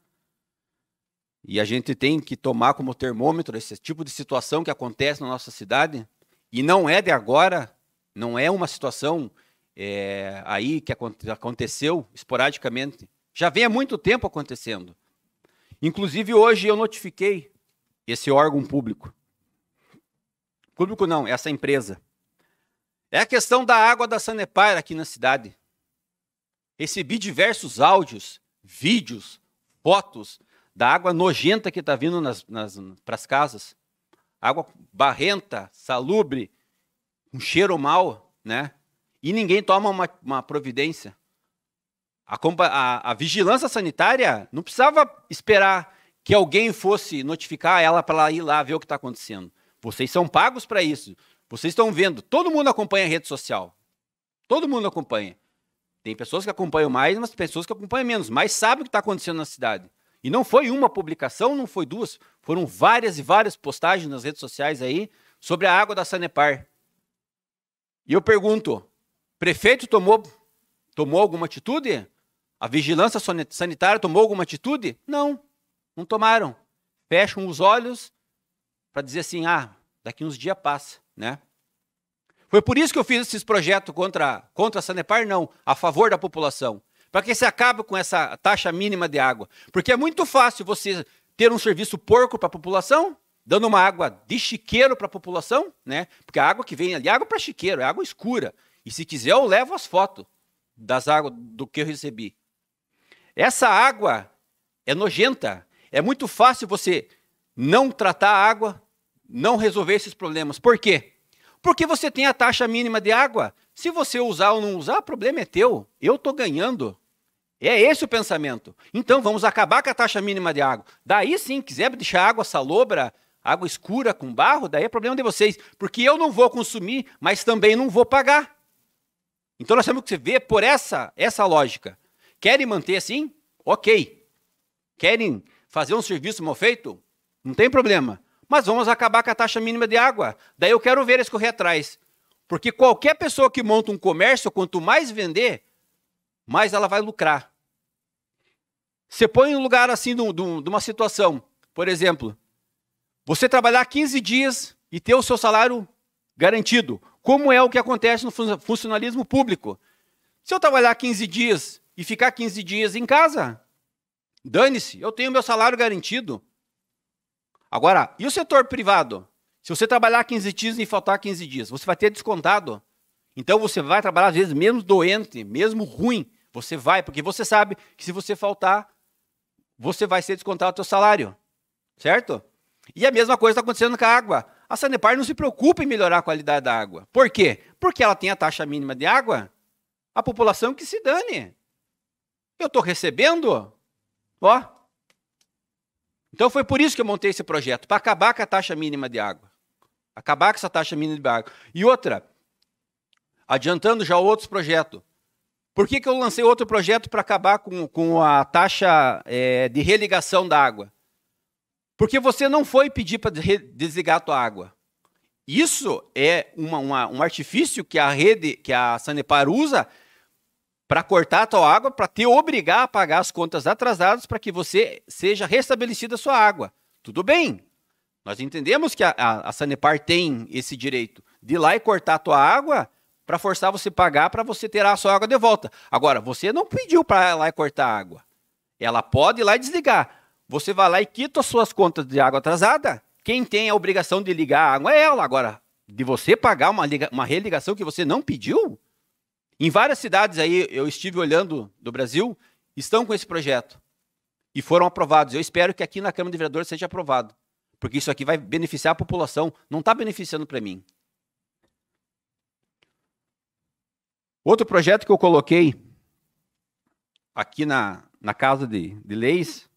e a gente tem que tomar como termômetro esse tipo de situação que acontece na nossa cidade, e não é de agora, não é uma situação aí que aconteceu esporadicamente. Já vem há muito tempo acontecendo. Inclusive, hoje eu notifiquei esse órgão público. Público não, essa empresa. É a questão da água da Sanepar aqui na cidade. Recebi diversos áudios, vídeos, fotos da água nojenta que está vindo para as casas. Água barrenta, salubre, um cheiro mau, né? E ninguém toma uma providência. A vigilância sanitária não precisava esperar que alguém fosse notificar ela para ela ir lá ver o que está acontecendo. Vocês são pagos para isso. Vocês estão vendo. Todo mundo acompanha a rede social. Todo mundo acompanha. Tem pessoas que acompanham mais, mas pessoas que acompanham menos. Mas sabem o que está acontecendo na cidade. E não foi uma publicação, não foi duas. Foram várias e várias postagens nas redes sociais aí sobre a água da Sanepar. E eu pergunto, prefeito tomou alguma atitude? A vigilância sanitária tomou alguma atitude? Não, não tomaram. Fecham os olhos para dizer assim, daqui uns dias passa, né? Foi por isso que eu fiz esses projetos contra a Sanepar, não, a favor da população. Para que se acabe com essa taxa mínima de água. Porque é muito fácil você ter um serviço porco para a população, dando uma água de chiqueiro para a população, né? Porque a água que vem ali é água para chiqueiro, é água escura. E se quiser eu levo as fotos das águas do que eu recebi. Essa água é nojenta. É muito fácil você não tratar a água, não resolver esses problemas. Por quê? Porque você tem a taxa mínima de água. Se você usar ou não usar, o problema é teu. Eu estou ganhando. É esse o pensamento. Então, vamos acabar com a taxa mínima de água. Daí sim, quiser deixar água salobra, água escura com barro, daí é problema de vocês. Porque eu não vou consumir, mas também não vou pagar. Então, nós temos que ver por essa lógica. Querem manter assim? Ok. Querem fazer um serviço mal feito? Não tem problema. Mas vamos acabar com a taxa mínima de água. Daí eu quero ver eles correr atrás. Porque qualquer pessoa que monta um comércio, quanto mais vender, mais ela vai lucrar. Você põe um lugar assim de uma situação, por exemplo, você trabalhar 15 dias e ter o seu salário garantido, como é o que acontece no funcionalismo público. Se eu trabalhar 15 dias e ficar 15 dias em casa, dane-se, eu tenho meu salário garantido. Agora, e o setor privado? Se você trabalhar 15 dias e faltar 15 dias, você vai ter descontado. Então você vai trabalhar, às vezes, mesmo doente, mesmo ruim, você vai, porque você sabe que se você faltar, você vai ser descontado o seu salário, certo? E a mesma coisa está acontecendo com a água. A Sanepar não se preocupa em melhorar a qualidade da água. Por quê? Porque ela tem a taxa mínima de água, a população que se dane. Eu estou recebendo, ó. Então foi por isso que eu montei esse projeto, para acabar com a taxa mínima de água. Acabar com essa taxa mínima de água. E outra, adiantando já outros projetos. Por que eu lancei outro projeto para acabar com a taxa de religação da água? Porque você não foi pedir para desligar a tua água. Isso é um artifício que a Sanepar usa para cortar a tua água, para te obrigar a pagar as contas atrasadas para que você seja restabelecida a sua água. Tudo bem. Nós entendemos que a Sanepar tem esse direito de ir lá e cortar a tua água para forçar você a pagar para você ter a sua água de volta. Agora, você não pediu para ir lá e cortar a água. Ela pode ir lá e desligar. Você vai lá e quita as suas contas de água atrasada. Quem tem a obrigação de ligar a água é ela. Agora, de você pagar uma religação que você não pediu? Em várias cidades aí, eu estive olhando do Brasil, estão com esse projeto. e foram aprovados. Eu espero que aqui na Câmara de Vereadores seja aprovado, porque isso aqui vai beneficiar a população, não está beneficiando para mim. Outro projeto que eu coloquei aqui na Casa de Leis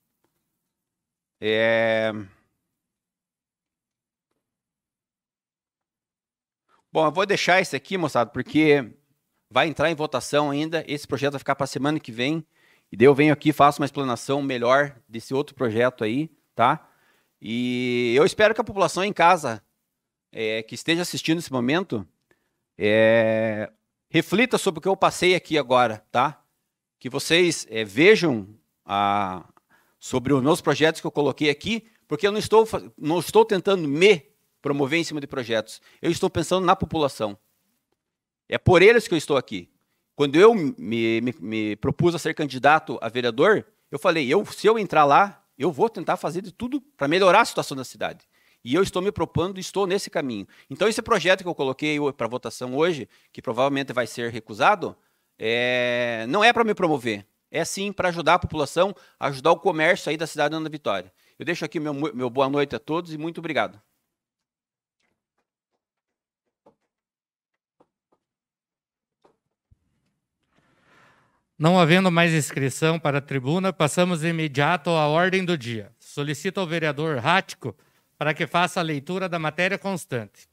é... Bom, eu vou deixar esse aqui, moçada, porque vai entrar em votação ainda. Esse projeto vai ficar para a semana que vem. E daí eu venho aqui e faço uma explanação melhor desse outro projeto aí, tá? E eu espero que a população em casa, que esteja assistindo nesse momento, reflita sobre o que eu passei aqui agora, tá? Que vocês vejam sobre os meus projetos que eu coloquei aqui, porque eu não estou tentando me promover em cima de projetos. Eu estou pensando na população. É por eles que eu estou aqui. Quando eu me propus a ser candidato a vereador, eu falei, se eu entrar lá, eu vou tentar fazer de tudo para melhorar a situação da cidade. E eu estou me propondo, estou nesse caminho. Então, esse projeto que eu coloquei para votação hoje, que provavelmente vai ser recusado, não é para me promover. É sim para ajudar a população, ajudar o comércio aí da cidade de Nova Vitória. Eu deixo aqui meu boa noite a todos e muito obrigado. Não havendo mais inscrição para a tribuna, passamos de imediato à ordem do dia. Solicito ao vereador Rático para que faça a leitura da matéria constante.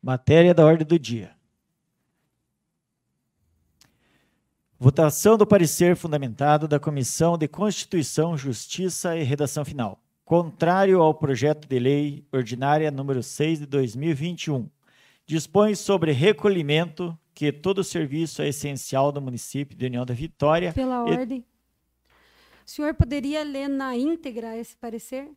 Matéria da ordem do dia. Votação do parecer fundamentado da Comissão de Constituição, Justiça e Redação Final, contrário ao projeto de lei ordinária número 6 de 2021. Dispõe sobre recolhimento que todo serviço é essencial do município de União da Vitória. Pela ordem. O senhor poderia ler na íntegra esse parecer?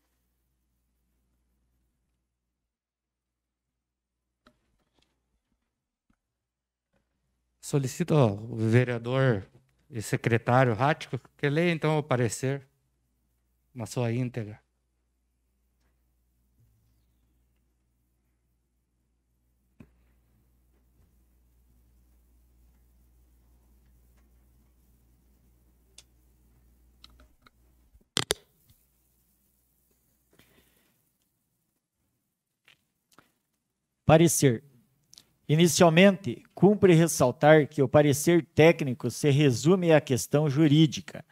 Solicito ao vereador e secretário Rático que leia então o parecer na sua íntegra. Parecer. Inicialmente, cumpre ressaltar que o parecer técnico se resume à questão jurídica.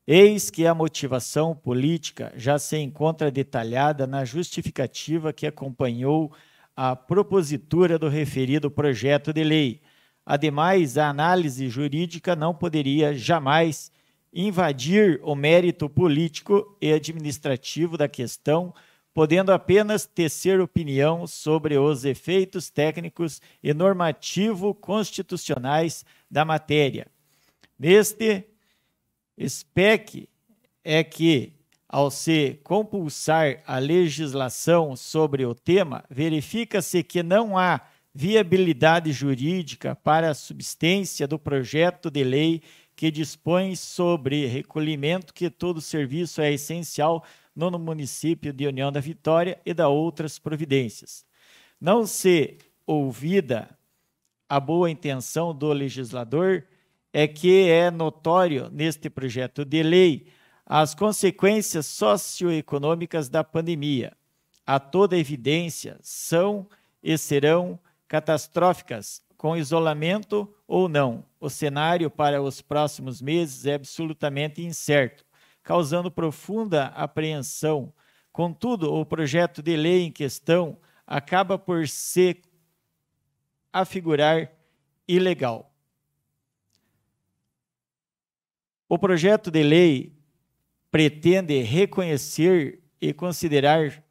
Eis que a motivação política já se encontra detalhada na justificativa que acompanhou a propositura do referido projeto de lei. Ademais, a análise jurídica não poderia jamais invadir o mérito político e administrativo da questão, podendo apenas tecer opinião sobre os efeitos técnicos e normativo-constitucionais da matéria. Neste SPEC é que, ao se compulsar a legislação sobre o tema, verifica-se que não há viabilidade jurídica para a subsistência do projeto de lei que dispõe sobre recolhimento que todo serviço é essencial no município de União da Vitória e da outras providências. Não se ouvida a boa intenção do legislador, é que é notório neste projeto de lei as consequências socioeconômicas da pandemia. A toda evidência, são e serão catastróficas, com isolamento ou não. O cenário para os próximos meses é absolutamente incerto, causando profunda apreensão. Contudo, o projeto de lei em questão acaba por se afigurar ilegal. O projeto de lei pretende reconhecer e considerar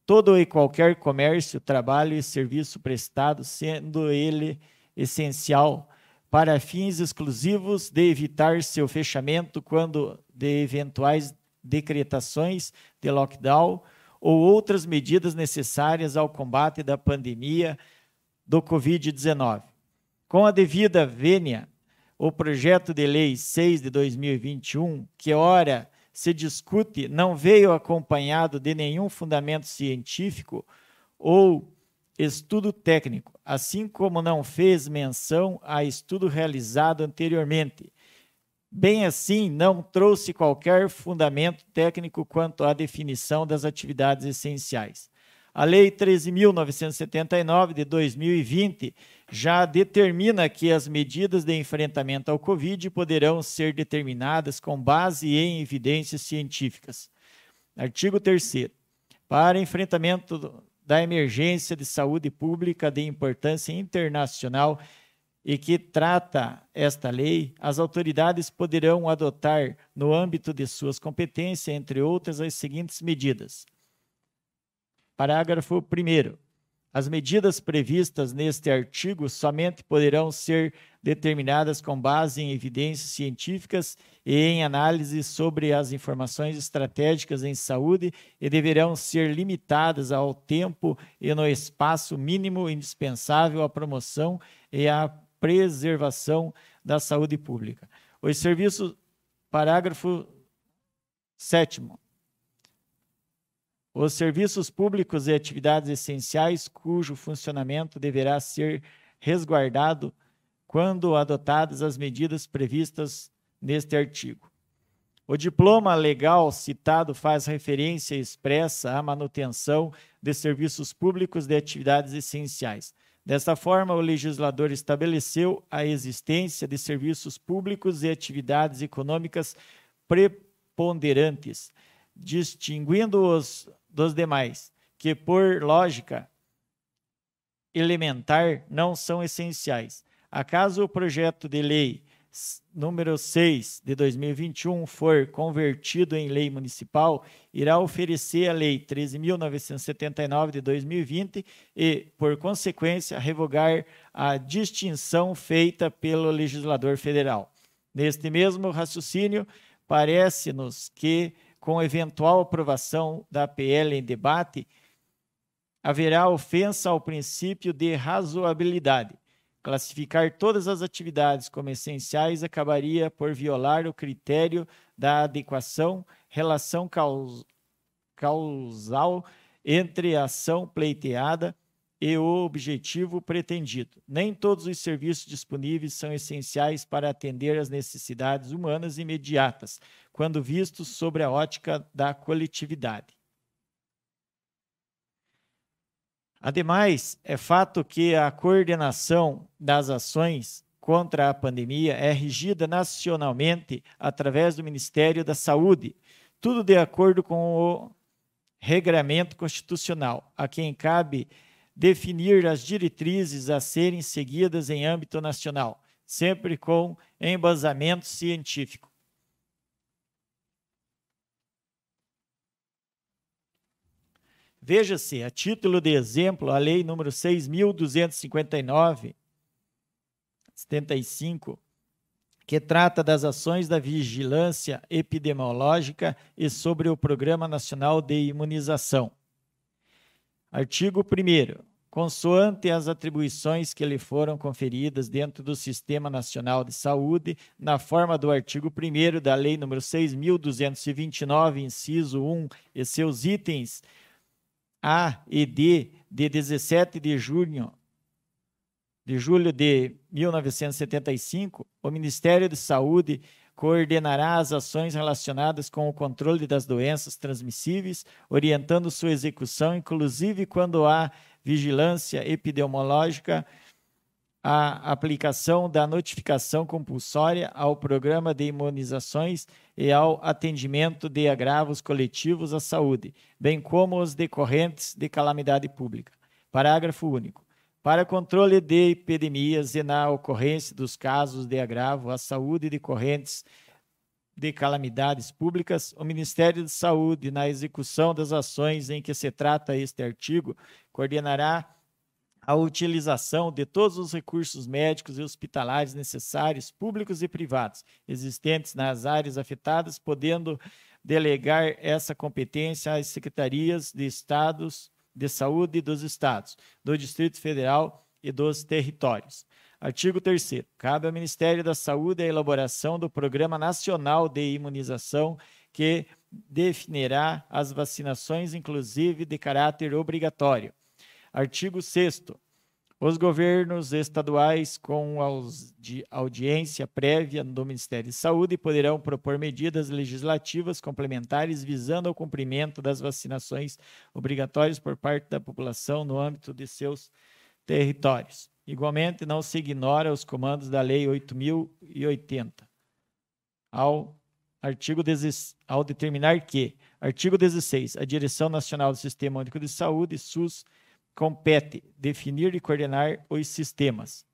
todo e qualquer comércio, trabalho e serviço prestado, sendo ele essencial, para fins exclusivos de evitar seu fechamento quando de eventuais decretações de lockdown ou outras medidas necessárias ao combate da pandemia do Covid-19. Com a devida vênia, o projeto de lei 6 de 2021, que ora se discute não veio acompanhado de nenhum fundamento científico ou estudo técnico, assim como não fez menção a estudo realizado anteriormente. Bem assim, não trouxe qualquer fundamento técnico quanto à definição das atividades essenciais. A Lei 13.979, de 2020, já determina que as medidas de enfrentamento ao Covid poderão ser determinadas com base em evidências científicas. Artigo 3º. Para enfrentamento da emergência de saúde pública de importância internacional e que trata esta lei, as autoridades poderão adotar, no âmbito de suas competências, entre outras, as seguintes medidas. Parágrafo 1º. As medidas previstas neste artigo somente poderão ser determinadas com base em evidências científicas e em análise sobre as informações estratégicas em saúde e deverão ser limitadas ao tempo e no espaço mínimo indispensável à promoção e à preservação da saúde pública. Os serviços, parágrafo 7º. Os serviços públicos e atividades essenciais cujo funcionamento deverá ser resguardado quando adotadas as medidas previstas neste artigo. O diploma legal citado faz referência expressa à manutenção de serviços públicos de atividades essenciais. Desta forma, o legislador estabeleceu a existência de serviços públicos e atividades econômicas preponderantes, distinguindo-os dos demais, que por lógica elementar não são essenciais. Acaso o projeto de lei número 6 de 2021 for convertido em lei municipal, irá oferecer a lei 13.979 de 2020 e, por consequência, revogar a distinção feita pelo legislador federal. Neste mesmo raciocínio, parece-nos que, com eventual aprovação da PL em debate, haverá ofensa ao princípio de razoabilidade. Classificar todas as atividades como essenciais acabaria por violar o critério da adequação, relação causal entre a ação pleiteada e o objetivo pretendido. Nem todos os serviços disponíveis são essenciais para atender às necessidades humanas imediatas, quando vistos sobre a ótica da coletividade. Ademais, é fato que a coordenação das ações contra a pandemia é regida nacionalmente através do Ministério da Saúde, tudo de acordo com o regramento constitucional, a quem cabe definir as diretrizes a serem seguidas em âmbito nacional, sempre com embasamento científico. Veja-se, a título de exemplo, a Lei número 6.259, 75, que trata das ações da vigilância epidemiológica e sobre o Programa Nacional de Imunização. Artigo 1º. Consoante as atribuições que lhe foram conferidas dentro do Sistema Nacional de Saúde, na forma do artigo 1º da Lei número 6.229, inciso 1, e seus itens A e D, de 17 de julho de 1975, o Ministério da Saúde coordenará as ações relacionadas com o controle das doenças transmissíveis, orientando sua execução, inclusive quando há vigilância epidemiológica, a aplicação da notificação compulsória ao programa de imunizações e ao atendimento de agravos coletivos à saúde, bem como os decorrentes de calamidade pública. Parágrafo único. Para controle de epidemias e na ocorrência dos casos de agravo à saúde decorrentes de calamidades públicas, o Ministério da Saúde, na execução das ações em que se trata este artigo, coordenará a utilização de todos os recursos médicos e hospitalares necessários, públicos e privados, existentes nas áreas afetadas, podendo delegar essa competência às secretarias de estados de saúde dos estados, do Distrito Federal e dos territórios. Artigo 3º. Cabe ao Ministério da Saúde a elaboração do Programa Nacional de Imunização, que definirá as vacinações, inclusive de caráter obrigatório. Artigo 6º. Os governos estaduais, com audiência prévia do Ministério de Saúde, poderão propor medidas legislativas complementares visando ao cumprimento das vacinações obrigatórias por parte da população no âmbito de seus territórios. Igualmente, não se ignora os comandos da Lei 8.080. Ao determinar que, artigo 16, a Direção Nacional do Sistema Único de Saúde, SUS, compete definir e coordenar os sistemas.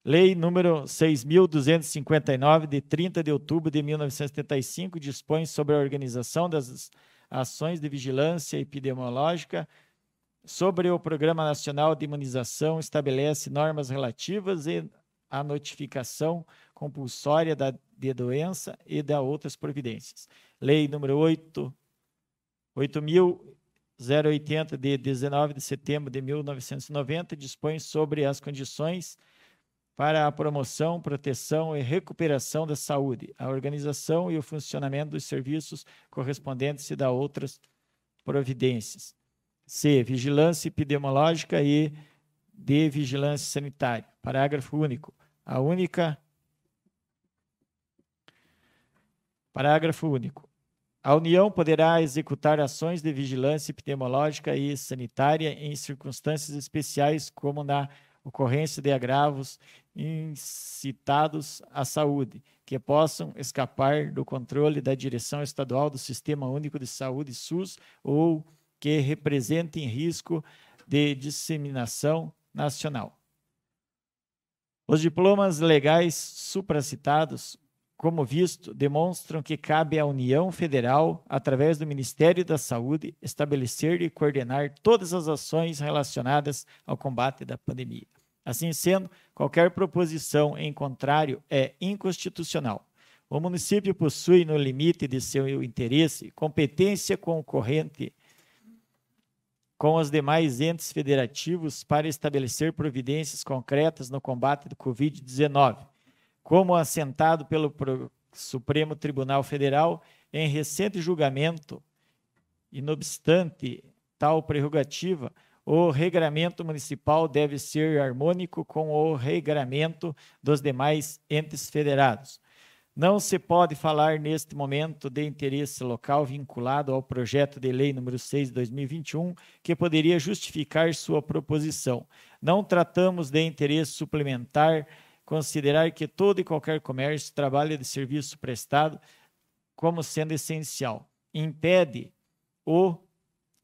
Lei número 6.259, de 30 de outubro de 1975, dispõe sobre a organização das ações de vigilância epidemiológica, sobre o Programa Nacional de Imunização, estabelece normas relativas à notificação compulsória de doença e da outras providências. Lei número 8.080, de 19 de setembro de 1990, dispõe sobre as condições para a promoção, proteção e recuperação da saúde, a organização e o funcionamento dos serviços correspondentes e da outras providências. C. Vigilância epidemiológica e de vigilância sanitária. Parágrafo único. Parágrafo único. A União poderá executar ações de vigilância epidemiológica e sanitária em circunstâncias especiais, como na ocorrência de agravos incitados à saúde, que possam escapar do controle da Direção Estadual do Sistema Único de Saúde, SUS, ou que representem risco de disseminação nacional. Os diplomas legais supracitados, como visto, demonstram que cabe à União Federal, através do Ministério da Saúde, estabelecer e coordenar todas as ações relacionadas ao combate da pandemia. Assim sendo, qualquer proposição em contrário é inconstitucional. O município possui, no limite de seu interesse, competência concorrente com os demais entes federativos para estabelecer providências concretas no combate do Covid-19, como assentado pelo Supremo Tribunal Federal em recente julgamento. E, não obstante tal prerrogativa, o regramento municipal deve ser harmônico com o regramento dos demais entes federados. Não se pode falar neste momento de interesse local vinculado ao projeto de lei número 6 de 2021, que poderia justificar sua proposição. Não tratamos de interesse suplementar, considerar que todo e qualquer comércio trabalha de serviço prestado como sendo essencial. Impede o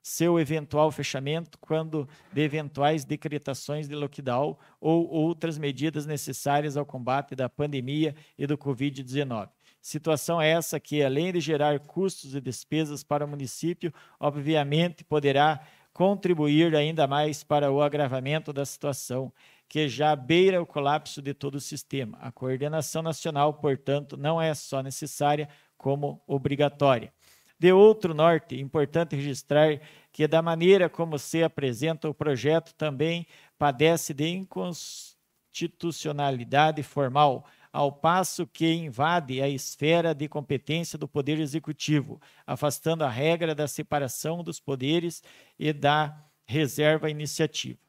seu eventual fechamento quando de eventuais decretações de lockdown ou outras medidas necessárias ao combate da pandemia e do Covid-19. Situação essa que, além de gerar custos e despesas para o município, obviamente poderá contribuir ainda mais para o agravamento da situação, que já beira o colapso de todo o sistema. A coordenação nacional, portanto, não é só necessária, como obrigatória. De outro norte, é importante registrar que, da maneira como se apresenta o projeto, também padece de inconstitucionalidade formal, ao passo que invade a esfera de competência do Poder Executivo, afastando a regra da separação dos poderes e da reserva à iniciativa.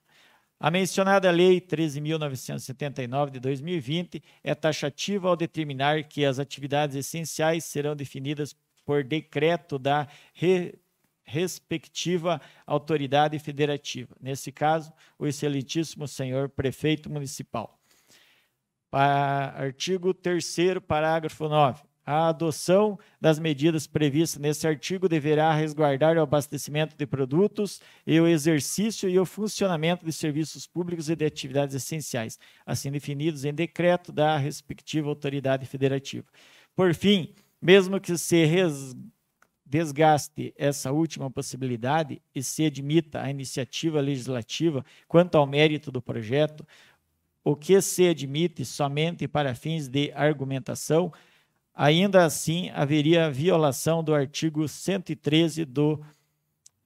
A mencionada Lei 13.979 de 2020 é taxativa ao determinar que as atividades essenciais serão definidas por decreto da respectiva autoridade federativa, nesse caso, o excelentíssimo senhor prefeito municipal. Artigo 3º, parágrafo 9. A adoção das medidas previstas nesse artigo deverá resguardar o abastecimento de produtos e o exercício e o funcionamento de serviços públicos e de atividades essenciais, assim definidos em decreto da respectiva autoridade federativa. Por fim, mesmo que se desgaste essa última possibilidade e se admita a iniciativa legislativa quanto ao mérito do projeto, o que se admite somente para fins de argumentação, ainda assim haveria violação do artigo 113 do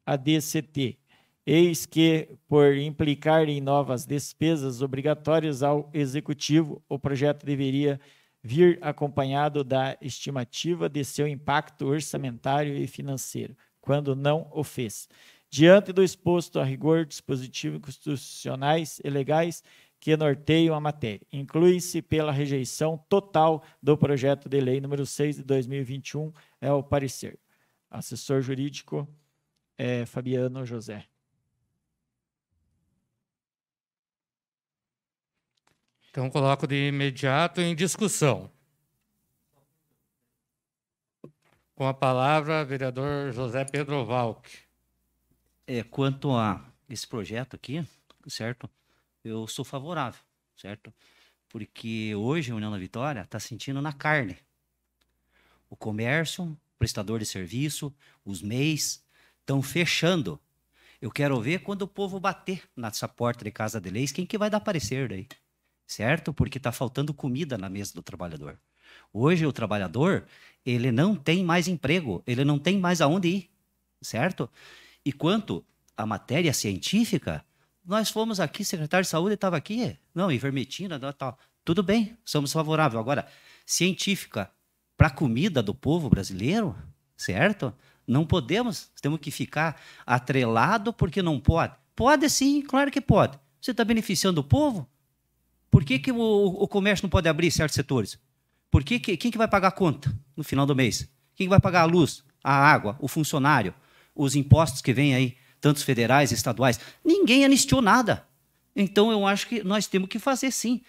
ADCT. Eis que, por implicar em novas despesas obrigatórias ao Executivo, o projeto deveria vir acompanhado da estimativa de seu impacto orçamentário e financeiro, quando não o fez. Diante do exposto a rigor dispositivos constitucionais e legais que norteiam a matéria, inclui-se pela rejeição total do projeto de lei número 6 de 2021, é o parecer. Assessor jurídico, Fabiano José. Então, coloco de imediato em discussão. Com a palavra, vereador José Pedro Valk. Quanto a esse projeto aqui, certo? Eu sou favorável, certo? Porque hoje a União da Vitória está sentindo na carne. O comércio, o prestador de serviço, os MEIs estão fechando. Eu quero ver quando o povo bater nessa porta de Casa de Leis, quem que vai dar parecer daí? Certo? Porque está faltando comida na mesa do trabalhador. Hoje o trabalhador, ele não tem mais emprego, ele não tem mais aonde ir, certo? E quanto à matéria científica, nós fomos aqui, secretário de saúde estava aqui, não, ivermectina, tal. Tudo bem, somos favoráveis. Agora, científica para a comida do povo brasileiro, certo? Não podemos, temos que ficar atrelado porque não pode. Pode sim, claro que pode. Você está beneficiando o povo? Por que o comércio não pode abrir certos setores? Quem que vai pagar a conta no final do mês? Quem que vai pagar a luz, a água, o funcionário, os impostos que vêm aí, tantos federais, estaduais? Ninguém anistiou nada. Então, eu acho que nós temos que fazer sim.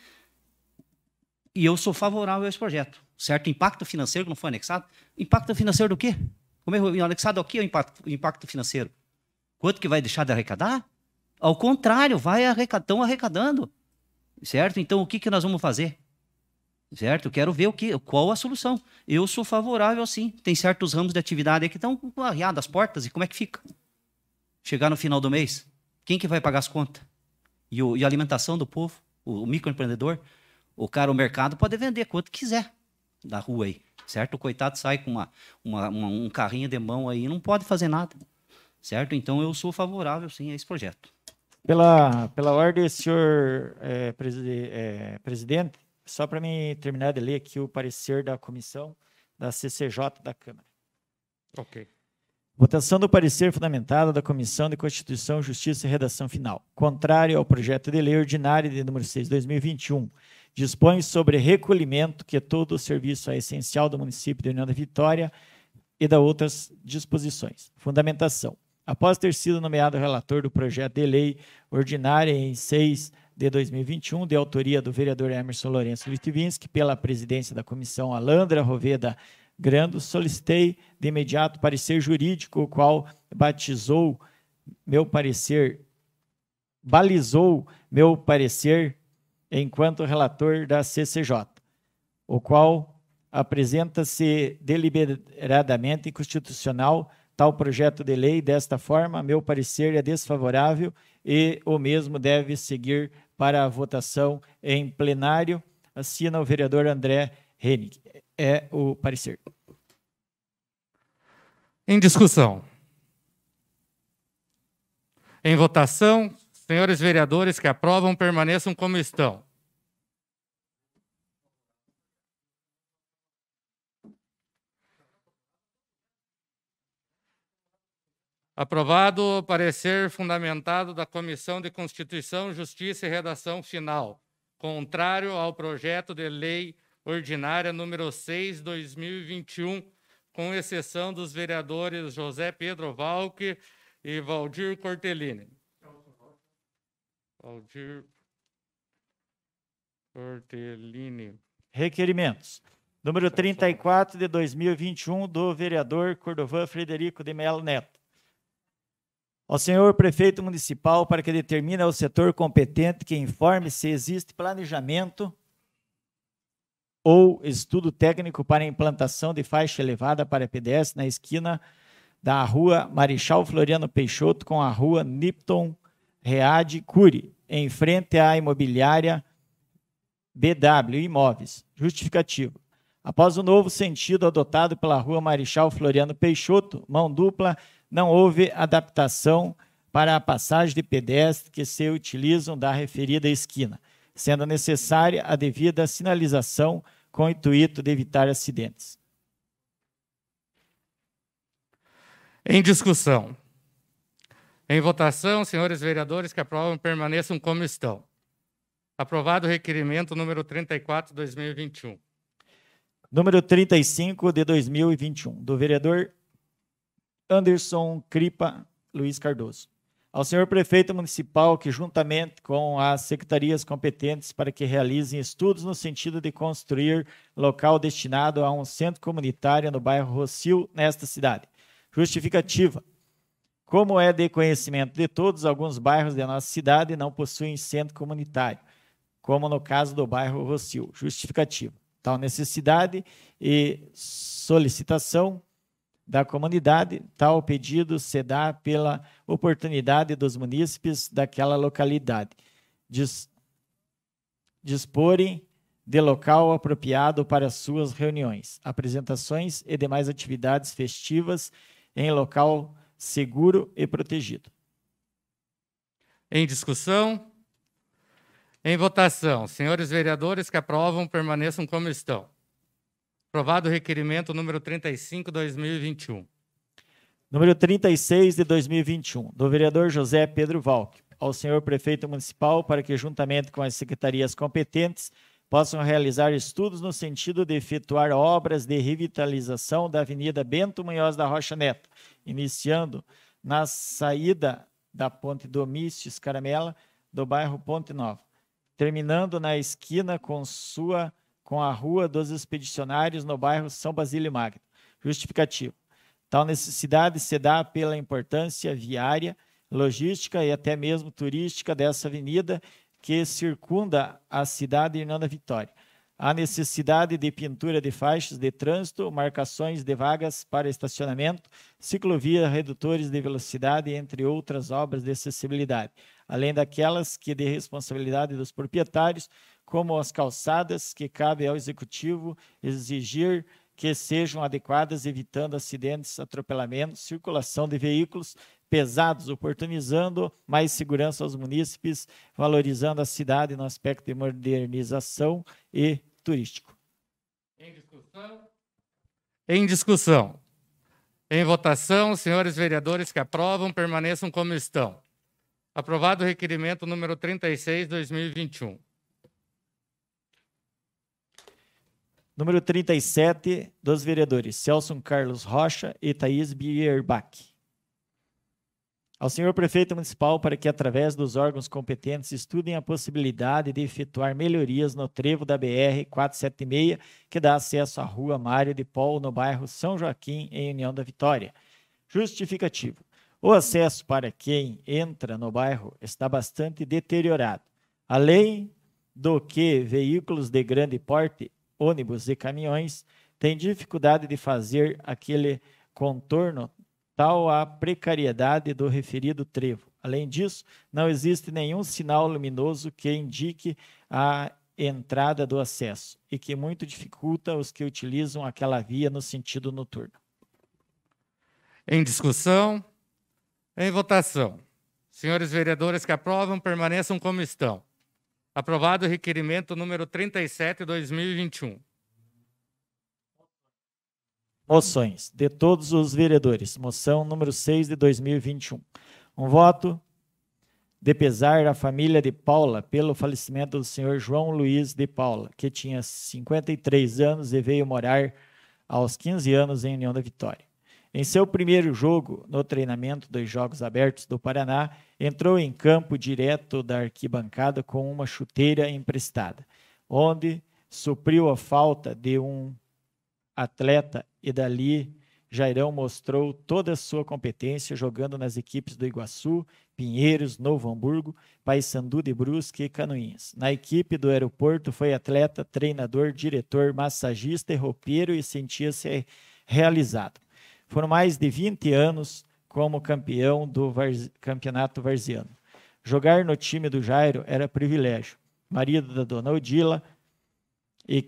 E eu sou favorável a esse projeto. Certo? Impacto financeiro que não foi anexado. Impacto financeiro do quê? Como é anexado aqui o impacto financeiro? Quanto que vai deixar de arrecadar? Ao contrário, estão arrecadando. Certo? Então, o que nós vamos fazer? Certo? Eu quero ver qual a solução. Eu sou favorável, sim. Tem certos ramos de atividade aí que estão arriados às portas. E como é que fica? Chegar no final do mês, quem que vai pagar as contas? E a alimentação do povo? O microempreendedor? O mercado pode vender quanto quiser da rua aí. Certo? O coitado sai com um carrinho de mão aí e não pode fazer nada. Certo? Então, eu sou favorável, sim, a esse projeto. Pela ordem, senhor presidente, só para mim terminar de ler aqui o parecer da comissão da CCJ da Câmara. Ok. Votação do parecer fundamentado da Comissão de Constituição, Justiça e Redação Final. Contrário ao projeto de lei ordinária de número 6 de 2021, dispõe sobre recolhimento que todo o serviço é essencial do município de União da Vitória e da outras disposições. Fundamentação. Após ter sido nomeado relator do projeto de lei ordinária em 6 de 2021, de autoria do vereador Emerson Lourenço Litvinski, pela presidência da comissão Alandra Roveda Grando, solicitei de imediato parecer jurídico, o qual balizou meu parecer enquanto relator da CCJ, o qual apresenta-se deliberadamente inconstitucional tal projeto de lei. Desta forma, meu parecer é desfavorável e o mesmo deve seguir para a votação em plenário. Assina o vereador André Hennig. É o parecer. Em discussão. Em votação, senhores vereadores que aprovam permaneçam como estão. Aprovado o parecer fundamentado da Comissão de Constituição, Justiça e Redação Final, contrário ao projeto de lei ordinária número 6, 2021, com exceção dos vereadores José Pedro Valk e Valdir Cortellini. Valdir Cortellini. Requerimentos. Número 34 de 2021, do vereador Cordovan Frederico de Melo Neto. Ao senhor prefeito municipal, para que determine ao setor competente que informe se existe planejamento ou estudo técnico para a implantação de faixa elevada para pedestre na esquina da rua Marechal Floriano Peixoto com a rua Nipton Reade Cury, em frente à imobiliária BW Imóveis. Justificativo. Após o novo sentido adotado pela rua Marechal Floriano Peixoto, mão dupla, não houve adaptação para a passagem de pedestres que se utilizam da referida esquina, sendo necessária a devida sinalização com o intuito de evitar acidentes. Em discussão. Em votação, senhores vereadores que aprovam permaneçam como estão. Aprovado o requerimento número 34, 2021. Número 35 de 2021, do vereador Anderson Cripa Luiz Cardoso. Ao senhor prefeito municipal que, juntamente com as secretarias competentes para que realizem estudos no sentido de construir local destinado a um centro comunitário no bairro Rossio, nesta cidade. Justificativa. Como é de conhecimento de todos, alguns bairros da nossa cidade não possuem centro comunitário, como no caso do bairro Rossio. Justificativa. Tal necessidade e solicitação da comunidade, tal pedido se dá pela oportunidade dos munícipes daquela localidade disporem de local apropriado para suas reuniões, apresentações e demais atividades festivas em local seguro e protegido. Em discussão. Em votação, senhores vereadores que aprovam permaneçam como estão. Aprovado o requerimento número 35, 2021. Número 36 de 2021, do vereador José Pedro Valk, ao senhor prefeito municipal para que, juntamente com as secretarias competentes, possam realizar estudos no sentido de efetuar obras de revitalização da Avenida Bento Munhoz da Rocha Neto, iniciando na saída da Ponte Domícios Caramela, do bairro Ponte Nova, terminando na esquina com a Rua dos Expedicionários, no bairro São Basílio Magno. Justificativo. Tal necessidade se dá pela importância viária, logística e até mesmo turística dessa avenida que circunda a cidade de União da Vitória. A necessidade de pintura de faixas de trânsito, marcações de vagas para estacionamento, ciclovia, redutores de velocidade, entre outras obras de acessibilidade, além daquelas que de responsabilidade dos proprietários, como as calçadas, que cabe ao Executivo exigir que sejam adequadas, evitando acidentes, atropelamentos, circulação de veículos pesados, oportunizando mais segurança aos munícipes, valorizando a cidade no aspecto de modernização e turístico. Em discussão. Em discussão. Em votação, senhores vereadores que aprovam permaneçam como estão. Aprovado o requerimento número 36, 2021. Número 37, dos vereadores Celso Carlos Rocha e Thaís Bierbach. Ao senhor prefeito municipal para que, através dos órgãos competentes, estudem a possibilidade de efetuar melhorias no trevo da BR-476, que dá acesso à rua Mário de Paul, no bairro São Joaquim, em União da Vitória. Justificativo. O acesso para quem entra no bairro está bastante deteriorado. Além do que veículos de grande porte, ônibus e caminhões, têm dificuldade de fazer aquele contorno, tal a precariedade do referido trevo. Além disso, não existe nenhum sinal luminoso que indique a entrada do acesso e que muito dificulta os que utilizam aquela via no sentido noturno. Em discussão. Em votação. Senhores vereadores que aprovam permaneçam como estão. Aprovado o requerimento número 37, 2021. Moções de todos os vereadores. Moção número 6 de 2021. Um voto de pesar à família de Paula pelo falecimento do senhor João Luiz de Paula, que tinha 53 anos e veio morar aos 15 anos em União da Vitória. Em seu primeiro jogo no treinamento dos Jogos Abertos do Paraná, entrou em campo direto da arquibancada com uma chuteira emprestada, onde supriu a falta de um atleta e dali Jairão mostrou toda a sua competência jogando nas equipes do Iguaçu, Pinheiros, Novo Hamburgo, Paysandu de Brusque e Canoinhas. Na equipe do aeroporto foi atleta, treinador, diretor, massagista e roupeiro e sentia-se realizado. Foram mais de 20 anos como campeão do campeonato varziano. Jogar no time do Jairo era privilégio. Marido da dona Odila, e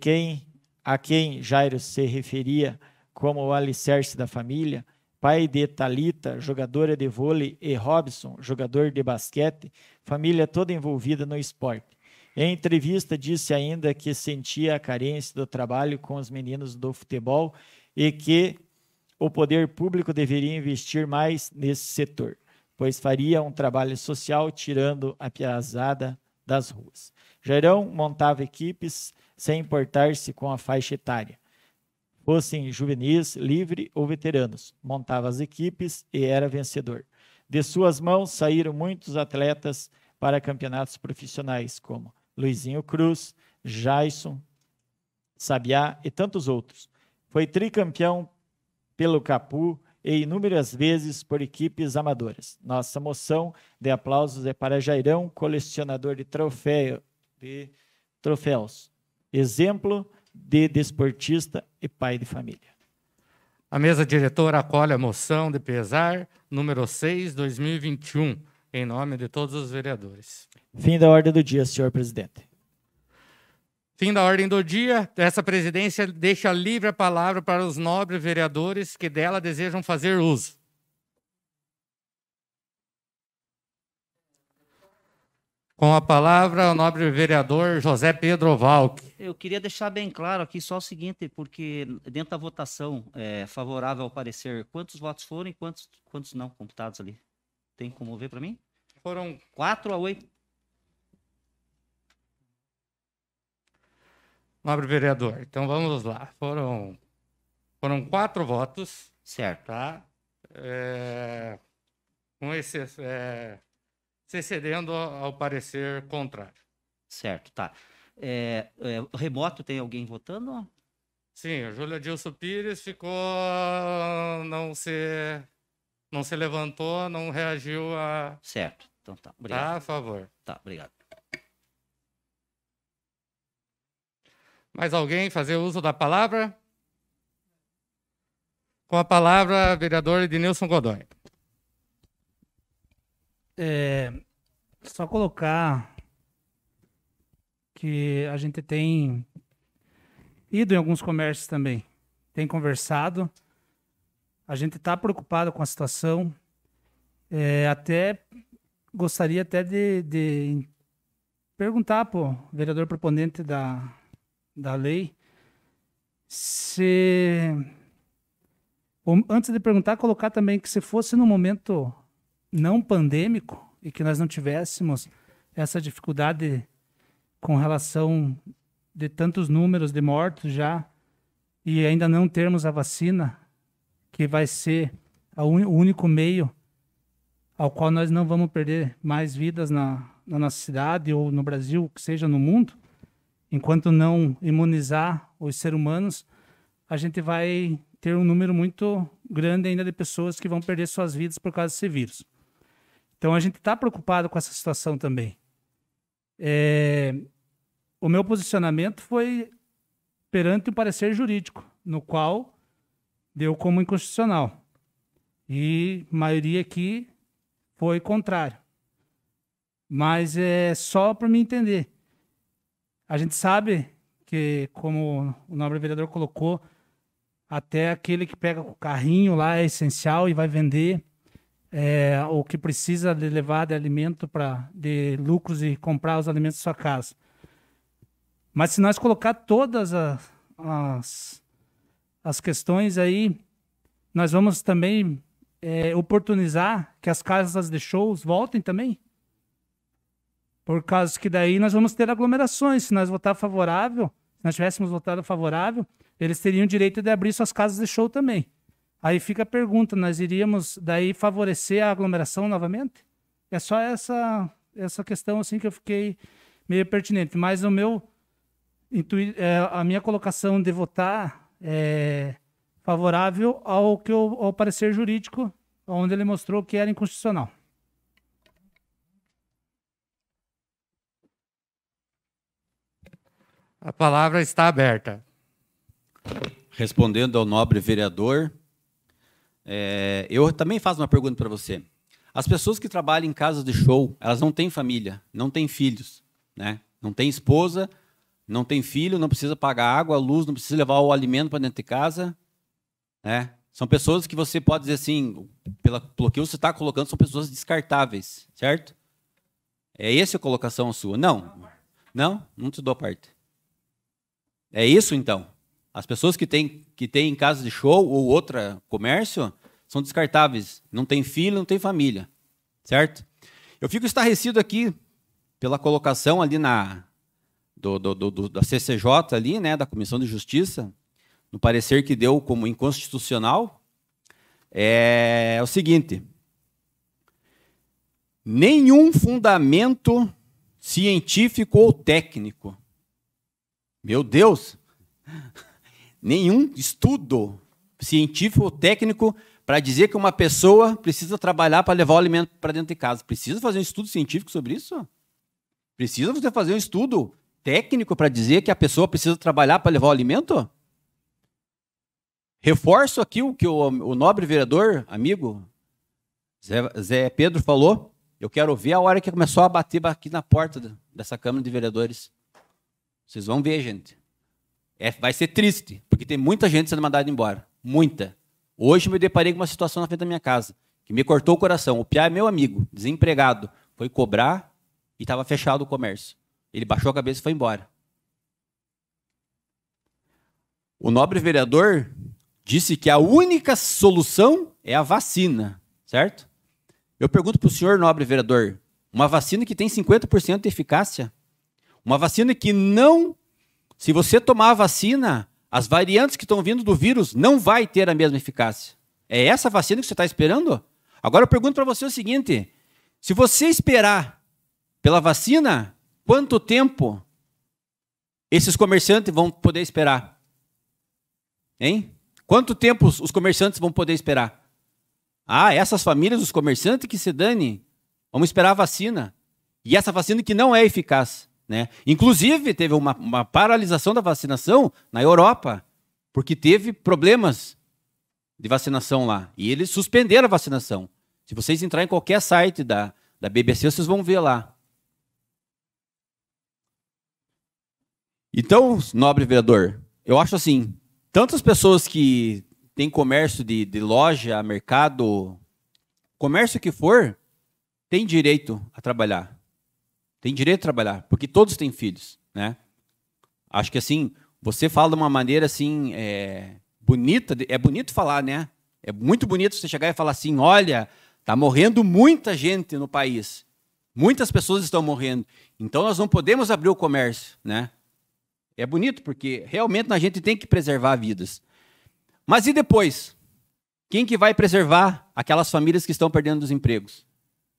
a quem Jairo se referia como o alicerce da família, pai de Thalita, jogadora de vôlei, e Robson, jogador de basquete, família toda envolvida no esporte. Em entrevista, disse ainda que sentia a carência do trabalho com os meninos do futebol e que o poder público deveria investir mais nesse setor, pois faria um trabalho social tirando a piazada das ruas. Jairão montava equipes sem importar-se com a faixa etária, fossem juvenis, livre ou veteranos. Montava as equipes e era vencedor. De suas mãos saíram muitos atletas para campeonatos profissionais, como Luizinho Cruz, Jason, Sabiá e tantos outros. Foi tricampeão pelo Capu e inúmeras vezes por equipes amadoras. Nossa moção de aplausos é para Jairão, colecionador de troféus, exemplo de desportista e pai de família. A mesa diretora acolhe a moção de pesar número 6, 2021, em nome de todos os vereadores. Fim da ordem do dia, senhor presidente. Fim da ordem do dia. Essa presidência deixa livre a palavra para os nobres vereadores que dela desejam fazer uso. Com a palavra, o nobre vereador José Pedro Valk. Eu queria deixar bem claro aqui só o seguinte, porque dentro da votação favorável ao parecer, quantos votos foram e quantos não computados ali? Tem como ver para mim? Foram 4 a 8. Nobre vereador, então vamos lá. Foram 4 votos. Certo. Tá? Com esse, se excedendo ao parecer contrário. Certo, tá. O remoto tem alguém votando? Sim, o Júlio Adilson Pires ficou, não se levantou, não reagiu a... Certo, então tá. Obrigado. Tá, a favor. Tá, obrigado. Mais alguém fazer uso da palavra? Com a palavra, vereador Ednilson Godoy. Só colocar que a gente tem ido em alguns comércios também, tem conversado, a gente está preocupado com a situação, até gostaria até de perguntar para o vereador proponente da lei antes de perguntar, colocar também que se fosse no momento não pandêmico e que nós não tivéssemos essa dificuldade com relação de tantos números de mortos já e ainda não termos a vacina, que vai ser o único meio ao qual nós não vamos perder mais vidas na nossa cidade ou no Brasil, que seja no mundo, enquanto não imunizar os seres humanos, a gente vai ter um número muito grande ainda de pessoas que vão perder suas vidas por causa desse vírus. Então, a gente está preocupado com essa situação também. O meu posicionamento foi perante o parecer jurídico, no qual deu como inconstitucional. E a maioria aqui foi contrário. Mas é só para me entender. A gente sabe que, como o nobre vereador colocou, até aquele que pega o carrinho lá é essencial e vai vender o que precisa de levar de alimento de lucros e comprar os alimentos da sua casa. Mas se nós colocar todas as questões aí, nós vamos também oportunizar que as casas de shows voltem também. Por causa que daí nós vamos ter aglomerações. Se nós votar favorável, se nós tivéssemos votado favorável, eles teriam o direito de abrir suas casas de show também. Aí fica a pergunta, nós iríamos daí favorecer a aglomeração novamente? É só essa questão assim que eu fiquei meio pertinente. Mas a minha colocação de votar é favorável ao parecer jurídico, onde ele mostrou que era inconstitucional. A palavra está aberta. Respondendo ao nobre vereador, eu também faço uma pergunta para você. As pessoas que trabalham em casas de show, elas não têm família, não têm filhos, né? Não têm esposa, não tem filho, não precisa pagar água, luz, não precisa levar o alimento para dentro de casa, né? São pessoas que você pode dizer assim, pelo que você está colocando, são pessoas descartáveis, certo? É essa a colocação sua? Não. Não te dou parte. É isso, então. As pessoas que têm casa de show ou outra comércio são descartáveis. Não tem filho, não tem família. Certo? Eu fico estarrecido aqui pela colocação ali da CCJ, ali, né, da Comissão de Justiça, no parecer que deu como inconstitucional. É o seguinte: nenhum fundamento científico ou técnico. Meu Deus! Nenhum estudo científico ou técnico para dizer que uma pessoa precisa trabalhar para levar o alimento para dentro de casa. Precisa fazer um estudo científico sobre isso? Precisa você fazer um estudo técnico para dizer que a pessoa precisa trabalhar para levar o alimento? Reforço aqui o que o nobre vereador, amigo Zé Pedro falou. Eu quero ver a hora que começou a bater aqui na porta dessa Câmara de Vereadores. Vocês vão ver, gente. Vai ser triste, porque tem muita gente sendo mandada embora. Muita. Hoje me deparei com uma situação na frente da minha casa, que me cortou o coração. O Piá é meu amigo, desempregado. Foi cobrar e estava fechado o comércio. Ele baixou a cabeça e foi embora. O nobre vereador disse que a única solução é a vacina, certo? Eu pergunto para o senhor, nobre vereador, uma vacina que tem 50% de eficácia? Uma vacina que não... Se você tomar a vacina, as variantes que estão vindo do vírus não vai ter a mesma eficácia. É essa vacina que você está esperando? Agora eu pergunto para você o seguinte: se você esperar pela vacina, quanto tempo esses comerciantes vão poder esperar? Hein? Quanto tempo os comerciantes vão poder esperar? Ah, essas famílias, os comerciantes, que se dane. Vamos esperar a vacina. E essa vacina que não é eficaz. Né? Inclusive, teve uma paralisação da vacinação na Europa, porque teve problemas de vacinação lá. E eles suspenderam a vacinação. Se vocês entrarem em qualquer site da BBC, vocês vão ver lá. Então, nobre vereador, eu acho assim, tantas pessoas que têm comércio de loja, mercado, comércio que for, tem direito a trabalhar. Tem direito a trabalhar, porque todos têm filhos, né? Acho que assim, você fala de uma maneira assim, bonita, é bonito falar, né? É muito bonito você chegar e falar assim, olha, está morrendo muita gente no país. Muitas pessoas estão morrendo. Então nós não podemos abrir o comércio, né? É bonito, porque realmente a gente tem que preservar vidas. Mas e depois? Quem que vai preservar aquelas famílias que estão perdendo os empregos?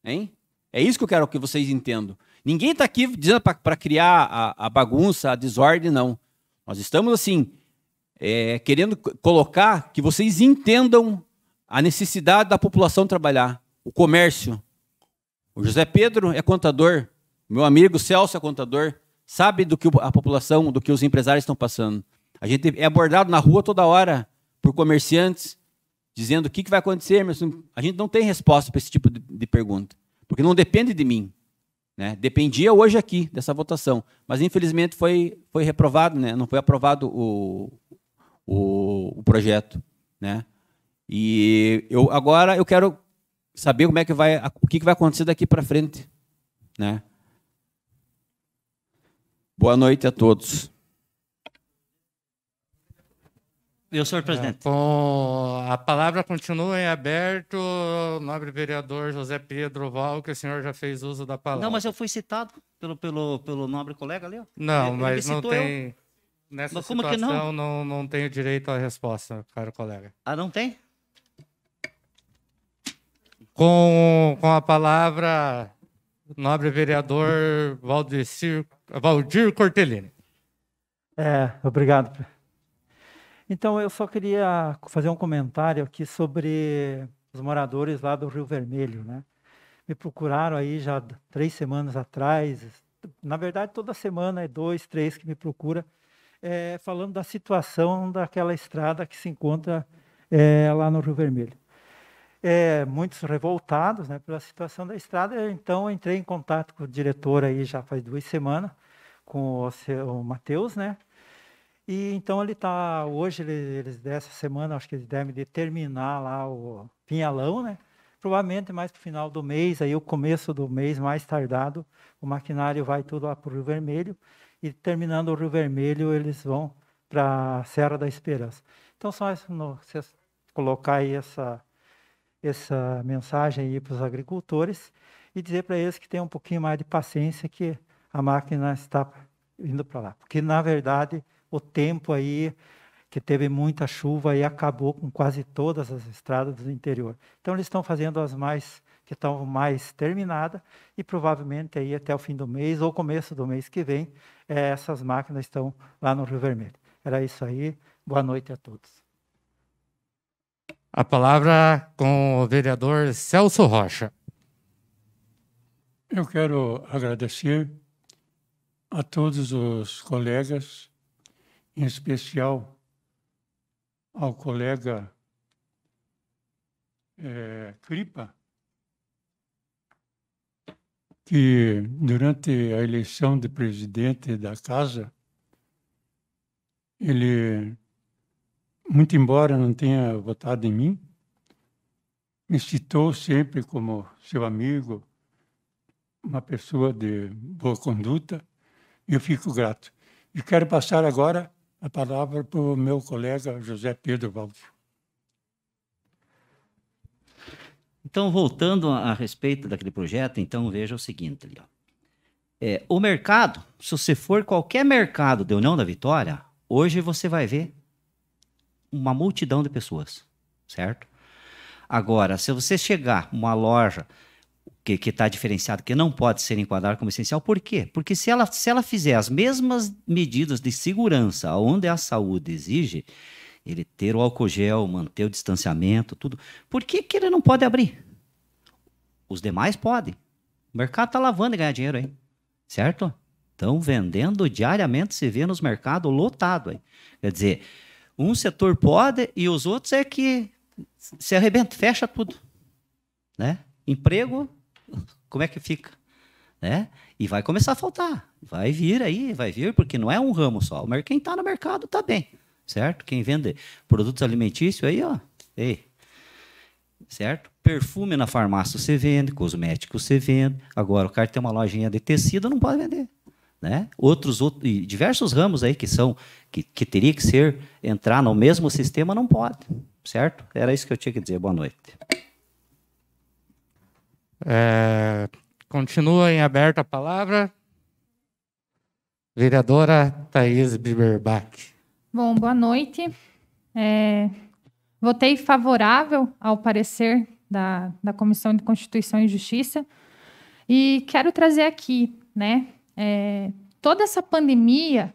Hein? É isso que eu quero que vocês entendam. Ninguém está aqui dizendo para criar a bagunça, a desordem, não. Nós estamos, assim, querendo colocar que vocês entendam a necessidade da população trabalhar. O comércio. O José Pedro é contador. Meu amigo Celso é contador. Sabe do que a população, do que os empresários estão passando. A gente é abordado na rua toda hora por comerciantes, dizendo o que vai acontecer. Mas a gente não tem resposta para esse tipo de pergunta. Porque não depende de mim. Né? Dependia hoje aqui dessa votação, mas infelizmente foi reprovado, né? Não foi aprovado o projeto, né? E agora eu quero saber como é que o que vai acontecer daqui para frente, né? Boa noite a todos. Senhor presidente. A palavra continua em aberto, nobre vereador José Pedro Val, que o senhor já fez uso da palavra. Não, mas eu fui citado pelo nobre colega ali. Ó. Não, ele mas não tem... Nessa mas como situação, que não? Não tenho direito à resposta, caro colega. Ah, não tem? Com a palavra, nobre vereador Valdir Cortellini. Obrigado. Então, eu só queria fazer um comentário aqui sobre os moradores lá do Rio Vermelho, né? Me procuraram aí já 3 semanas atrás. Na verdade, toda semana é 2, 3 que me procura, falando da situação daquela estrada que se encontra lá no Rio Vermelho. Muitos revoltados, né, pela situação da estrada. Então, eu entrei em contato com o diretor aí já faz 2 semanas, com o Matheus, né? E então ele hoje, eles dessa semana, acho que eles devem terminar lá o Pinhalão, né? provavelmente mais para o final do mês, aí o começo do mês, mais tardado, o maquinário vai tudo lá para o Rio Vermelho, e terminando o Rio Vermelho, eles vão para a Serra da Esperança. Então, só vocês colocar aí essa mensagem aí para os agricultores e dizer para eles que tem um pouquinho mais de paciência, que a máquina está indo para lá. Porque, na verdade, o tempo aí, que teve muita chuva e acabou com quase todas as estradas do interior. Então, eles estão fazendo as que estão mais terminadas e provavelmente aí até o fim do mês ou começo do mês que vem, essas máquinas estão lá no Rio Vermelho. Era isso aí. Boa noite a todos. A palavra com o vereador Celso Rocha. Eu quero agradecer a todos os colegas, em especial ao colega Cripa, que durante a eleição de presidente da casa, ele, muito embora não tenha votado em mim, me citou sempre como seu amigo, uma pessoa de boa conduta, e eu fico grato. E quero passar agora a palavra para o meu colega José Pedro Valdir. Então, voltando a respeito daquele projeto, então veja o seguinte ali, ó. O mercado, se você for qualquer mercado da União da Vitória, hoje você vai ver uma multidão de pessoas, certo? Agora, se você chegar uma loja que está diferenciada, que não pode ser enquadrada como essencial, por quê? Porque se ela fizer as mesmas medidas de segurança onde a saúde exige, ele ter o álcool gel, manter o distanciamento, tudo, por que ele não pode abrir? Os demais podem. O mercado está lavando e ganhar dinheiro aí, certo? Estão vendendo diariamente, se vê nos mercados lotado aí. Quer dizer, um setor pode e os outros é que se arrebenta, fecha tudo, né? Emprego, como é que fica? Né? E vai começar a faltar. Vai vir, porque não é um ramo só. Quem está no mercado está bem, certo? Quem vende produtos alimentícios aí, ó, certo? Perfume na farmácia você vende, cosméticos você vende. Agora, o cara que tem uma lojinha de tecido não pode vender, né? E diversos ramos aí que teria que entrar no mesmo sistema, não pode, certo? Era isso que eu tinha que dizer. Boa noite. Continua em aberta a palavra. Vereadora Thaís Biberbach. Bom, boa noite. Votei favorável ao parecer da Comissão de Constituição e Justiça e quero trazer aqui, né, toda essa pandemia,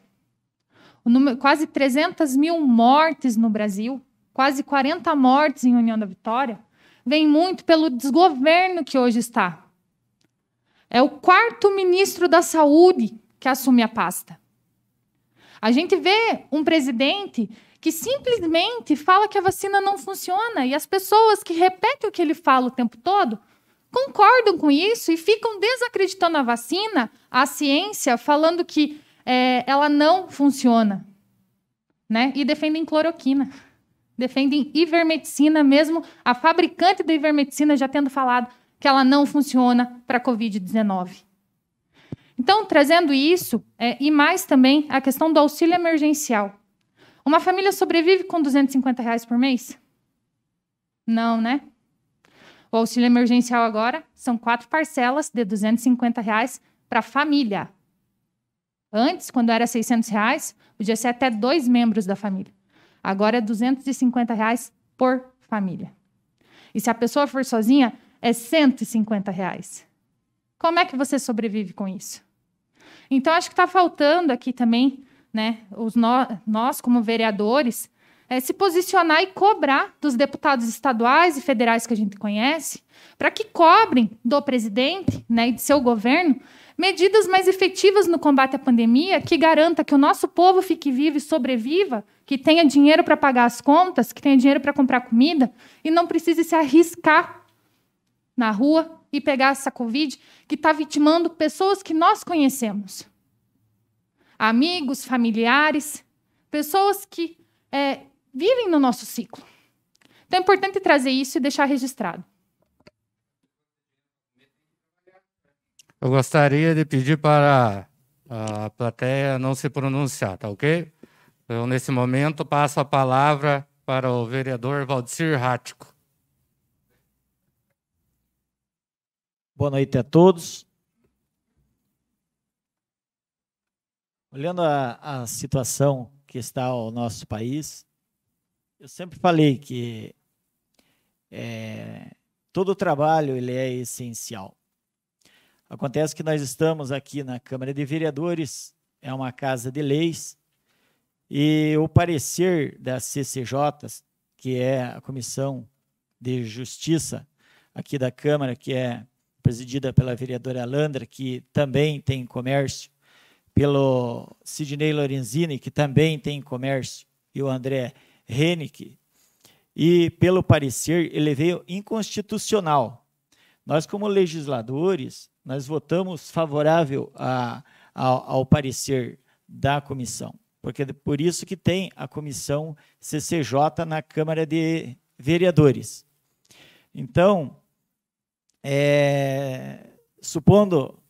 quase 300 mil mortes no Brasil, quase 40 mortes em União da Vitória, vem muito pelo desgoverno que hoje está. É o 4º ministro da Saúde que assume a pasta. A gente vê um presidente que simplesmente fala que a vacina não funciona e as pessoas que repetem o que ele fala o tempo todo concordam com isso e ficam desacreditando a vacina, a ciência, falando que ela não funciona, né? E defendem cloroquina. Defendem ivermectina, mesmo a fabricante da ivermectina já tendo falado que ela não funciona para a Covid-19. Então, trazendo isso, e mais também a questão do auxílio emergencial. Uma família sobrevive com R$250 por mês? Não, né? O auxílio emergencial agora são 4 parcelas de R$250 para a família. Antes, quando era R$600, podia ser até 2 membros da família. Agora é R$250 por família. E se a pessoa for sozinha, é R$150. Como é que você sobrevive com isso? Então, acho que está faltando aqui também, né, nós, como vereadores, se posicionar e cobrar dos deputados estaduais e federais que a gente conhece, para que cobrem do presidente, né, e de seu governo medidas mais efetivas no combate à pandemia, que garanta que o nosso povo fique vivo e sobreviva, que tenha dinheiro para pagar as contas, que tenha dinheiro para comprar comida e não precise se arriscar na rua e pegar essa Covid que está vitimando pessoas que nós conhecemos. Amigos, familiares, pessoas que vivem no nosso ciclo. Então é importante trazer isso e deixar registrado. Eu gostaria de pedir para a plateia não se pronunciar, tá ok? Eu, nesse momento, passo a palavra para o vereador Valdecir Rático. Boa noite a todos. Olhando a situação que está o nosso país, eu sempre falei que todo o trabalho ele é essencial. Acontece que nós estamos aqui na Câmara de Vereadores, é uma casa de leis, e o parecer da CCJ, que é a Comissão de Justiça aqui da Câmara, que é presidida pela vereadora Alandra, que também tem comércio, pelo Sidney Lorenzini, que também tem comércio, e o André Henrique, e pelo parecer ele veio inconstitucional. Nós, como legisladores, nós votamos favorável ao parecer da comissão, porque é por isso que tem a comissão CCJ na Câmara de Vereadores. Então, supondo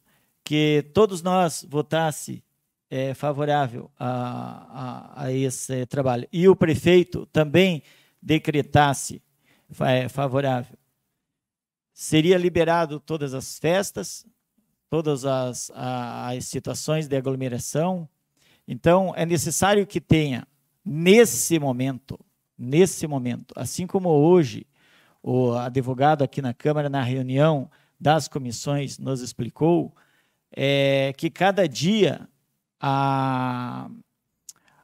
que todos nós votasse favorável a esse trabalho e o prefeito também decretasse favorável, seria liberado todas as festas, todas as situações de aglomeração. Então, é necessário que tenha, nesse momento, assim como hoje, o advogado aqui na Câmara, na reunião das comissões, nos explicou, que cada dia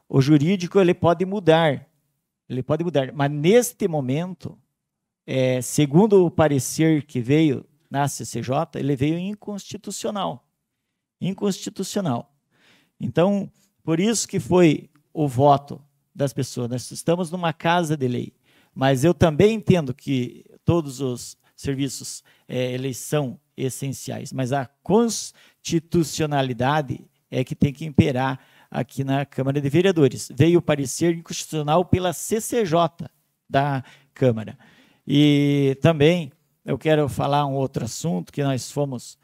o jurídico ele pode mudar, mas neste momento, segundo o parecer que veio na CCJ, ele veio inconstitucional. Então, por isso que foi o voto das pessoas. Nós estamos numa casa de lei, mas eu também entendo que todos os serviços eles são essenciais, mas a constitucionalidade é que tem que imperar aqui na Câmara de Vereadores. Veio o parecer inconstitucional pela CCJ da Câmara. E também eu quero falar um outro assunto, que nós fomos,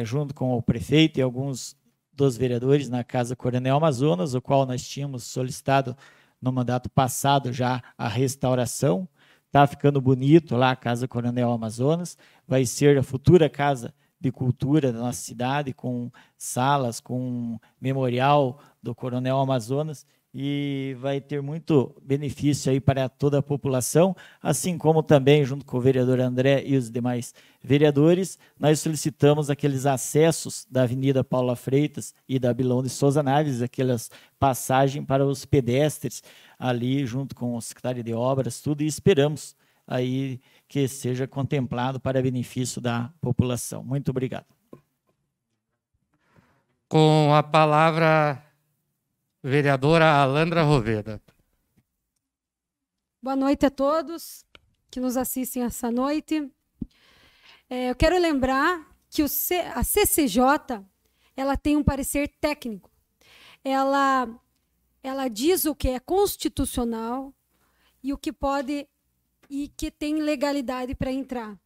junto com o prefeito e alguns dos vereadores, na Casa Coronel Amazonas, o qual nós tínhamos solicitado no mandato passado já a restauração. Está ficando bonito lá a Casa Coronel Amazonas, vai ser a futura Casa de Cultura da nossa cidade, com salas, com memorial do Coronel Amazonas, e vai ter muito benefício aí para toda a população, assim como também, junto com o vereador André e os demais vereadores, nós solicitamos aqueles acessos da Avenida Paula Freitas e da Abilão de Souza Naves, aquelas passagens para os pedestres ali, junto com o secretário de Obras, tudo, e esperamos aí que seja contemplado para benefício da população. Muito obrigado. Com a palavra, vereadora Alandra Roveda. Boa noite a todos que nos assistem essa noite. Eu quero lembrar que a CCJ ela tem um parecer técnico. Ela diz o que é constitucional e o que pode e que tem legalidade para entrar.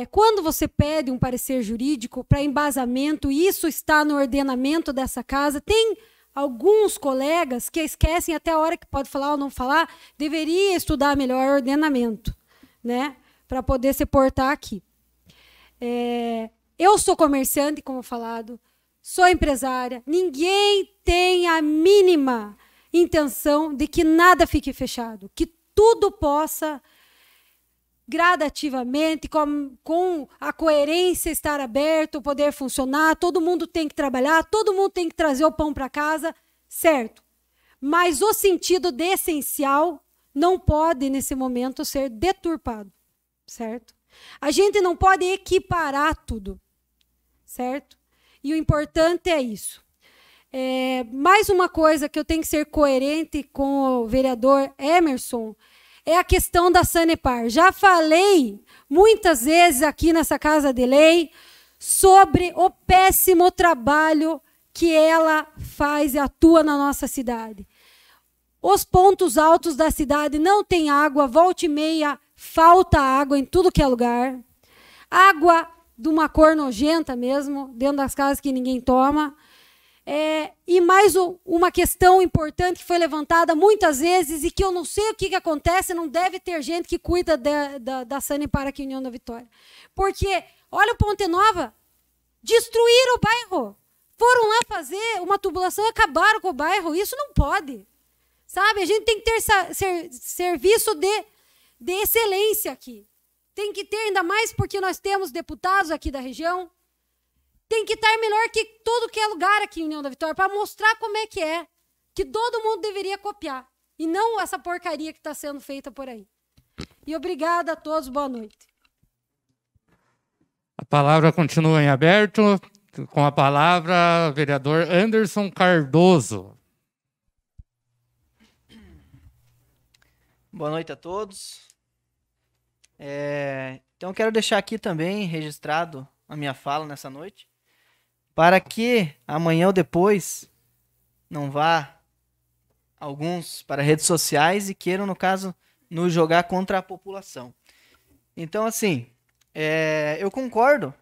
Quando você pede um parecer jurídico para embasamento, isso está no ordenamento dessa casa, tem alguns colegas que esquecem até a hora que pode falar ou não falar, deveria estudar melhor o ordenamento, né, para poder se portar aqui. Eu sou comerciante, como falado, sou empresária, ninguém tem a mínima intenção de que nada fique fechado, que tudo possa gradativamente, com a coerência estar aberto, poder funcionar, todo mundo tem que trabalhar, todo mundo tem que trazer o pão para casa, certo. Mas o sentido de essencial não pode, nesse momento, ser deturpado, certo? A gente não pode equiparar tudo, certo? E o importante é isso. Mais uma coisa que eu tenho que ser coerente com o vereador Emerson é a questão da Sanepar. Já falei muitas vezes aqui nessa Casa de Lei sobre o péssimo trabalho que ela faz e atua na nossa cidade. Os pontos altos da cidade não tem água, volta e meia falta água em tudo que é lugar. Água de uma cor nojenta mesmo, dentro das casas que ninguém toma. E mais uma questão importante que foi levantada muitas vezes e que eu não sei o que acontece, não deve ter gente que cuida da Sanepar aqui em União da Vitória. Porque, olha o Ponte Nova, destruíram o bairro. Foram lá fazer uma tubulação e acabaram com o bairro. Isso não pode. Sabe? A gente tem que ter serviço de excelência aqui. Tem que ter, ainda mais porque nós temos deputados aqui da região. Tem que estar melhor que todo que é lugar aqui em União da Vitória, para mostrar como é. Que todo mundo deveria copiar. E não essa porcaria que está sendo feita por aí. E obrigada a todos, boa noite. A palavra continua em aberto. Com a palavra, o vereador Anderson Cardoso. Boa noite a todos. Então, eu quero deixar aqui também registrado a minha fala nessa noite, para que amanhã ou depois não vá alguns para redes sociais e queiram, no caso, nos jogar contra a população. Então, assim, eu concordo.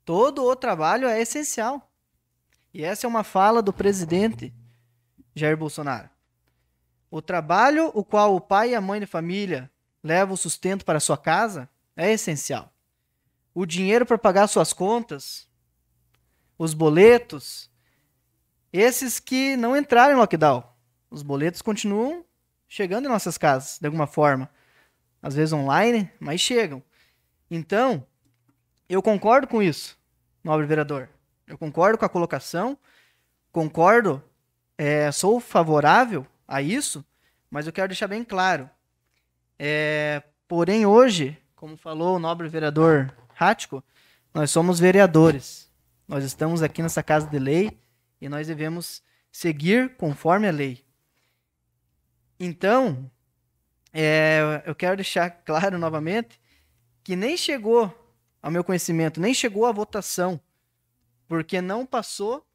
Todo o trabalho é essencial. E essa é uma fala do presidente Jair Bolsonaro. O trabalho, o qual o pai e a mãe de família levam o sustento para a sua casa, é essencial. O dinheiro para pagar suas contas, os boletos, esses que não entraram em lockdown, os boletos continuam chegando em nossas casas, de alguma forma. Às vezes online, mas chegam. Então, eu concordo com isso, nobre vereador. Eu concordo com a colocação, concordo, sou favorável a isso, mas eu quero deixar bem claro. Porém, hoje, como falou o nobre vereador Rático, nós somos vereadores. Nós estamos aqui nessa casa de lei e nós devemos seguir conforme a lei. Então, eu quero deixar claro novamente que nem chegou ao meu conhecimento, nem chegou à votação, porque não passou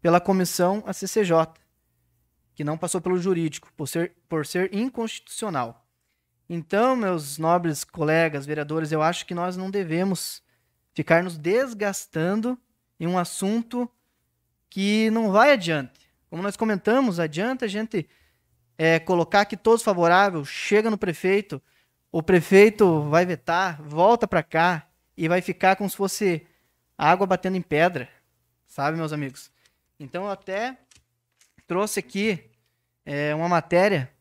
pela comissão a CCJ, que não passou pelo jurídico, por ser inconstitucional. Então, meus nobres colegas vereadores, eu acho que nós não devemos ficar nos desgastando em um assunto que não vai adiante. Como nós comentamos, adianta a gente colocar que todos favoráveis, chega no prefeito, o prefeito vai vetar, volta para cá e vai ficar como se fosse água batendo em pedra, sabe, meus amigos? Então, eu até trouxe aqui uma matéria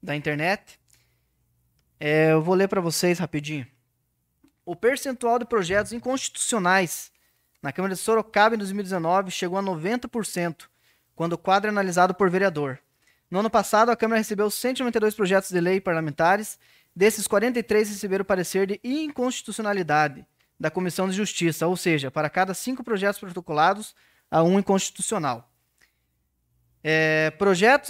da internet. Eu vou ler para vocês rapidinho. O percentual de projetos inconstitucionais na Câmara de Sorocaba em 2019 chegou a 90%, quando o quadro é analisado por vereador. No ano passado, a Câmara recebeu 192 projetos de lei parlamentares. Desses, 43 receberam parecer de inconstitucionalidade da Comissão de Justiça, ou seja, para cada 5 projetos protocolados, há um inconstitucional. Projetos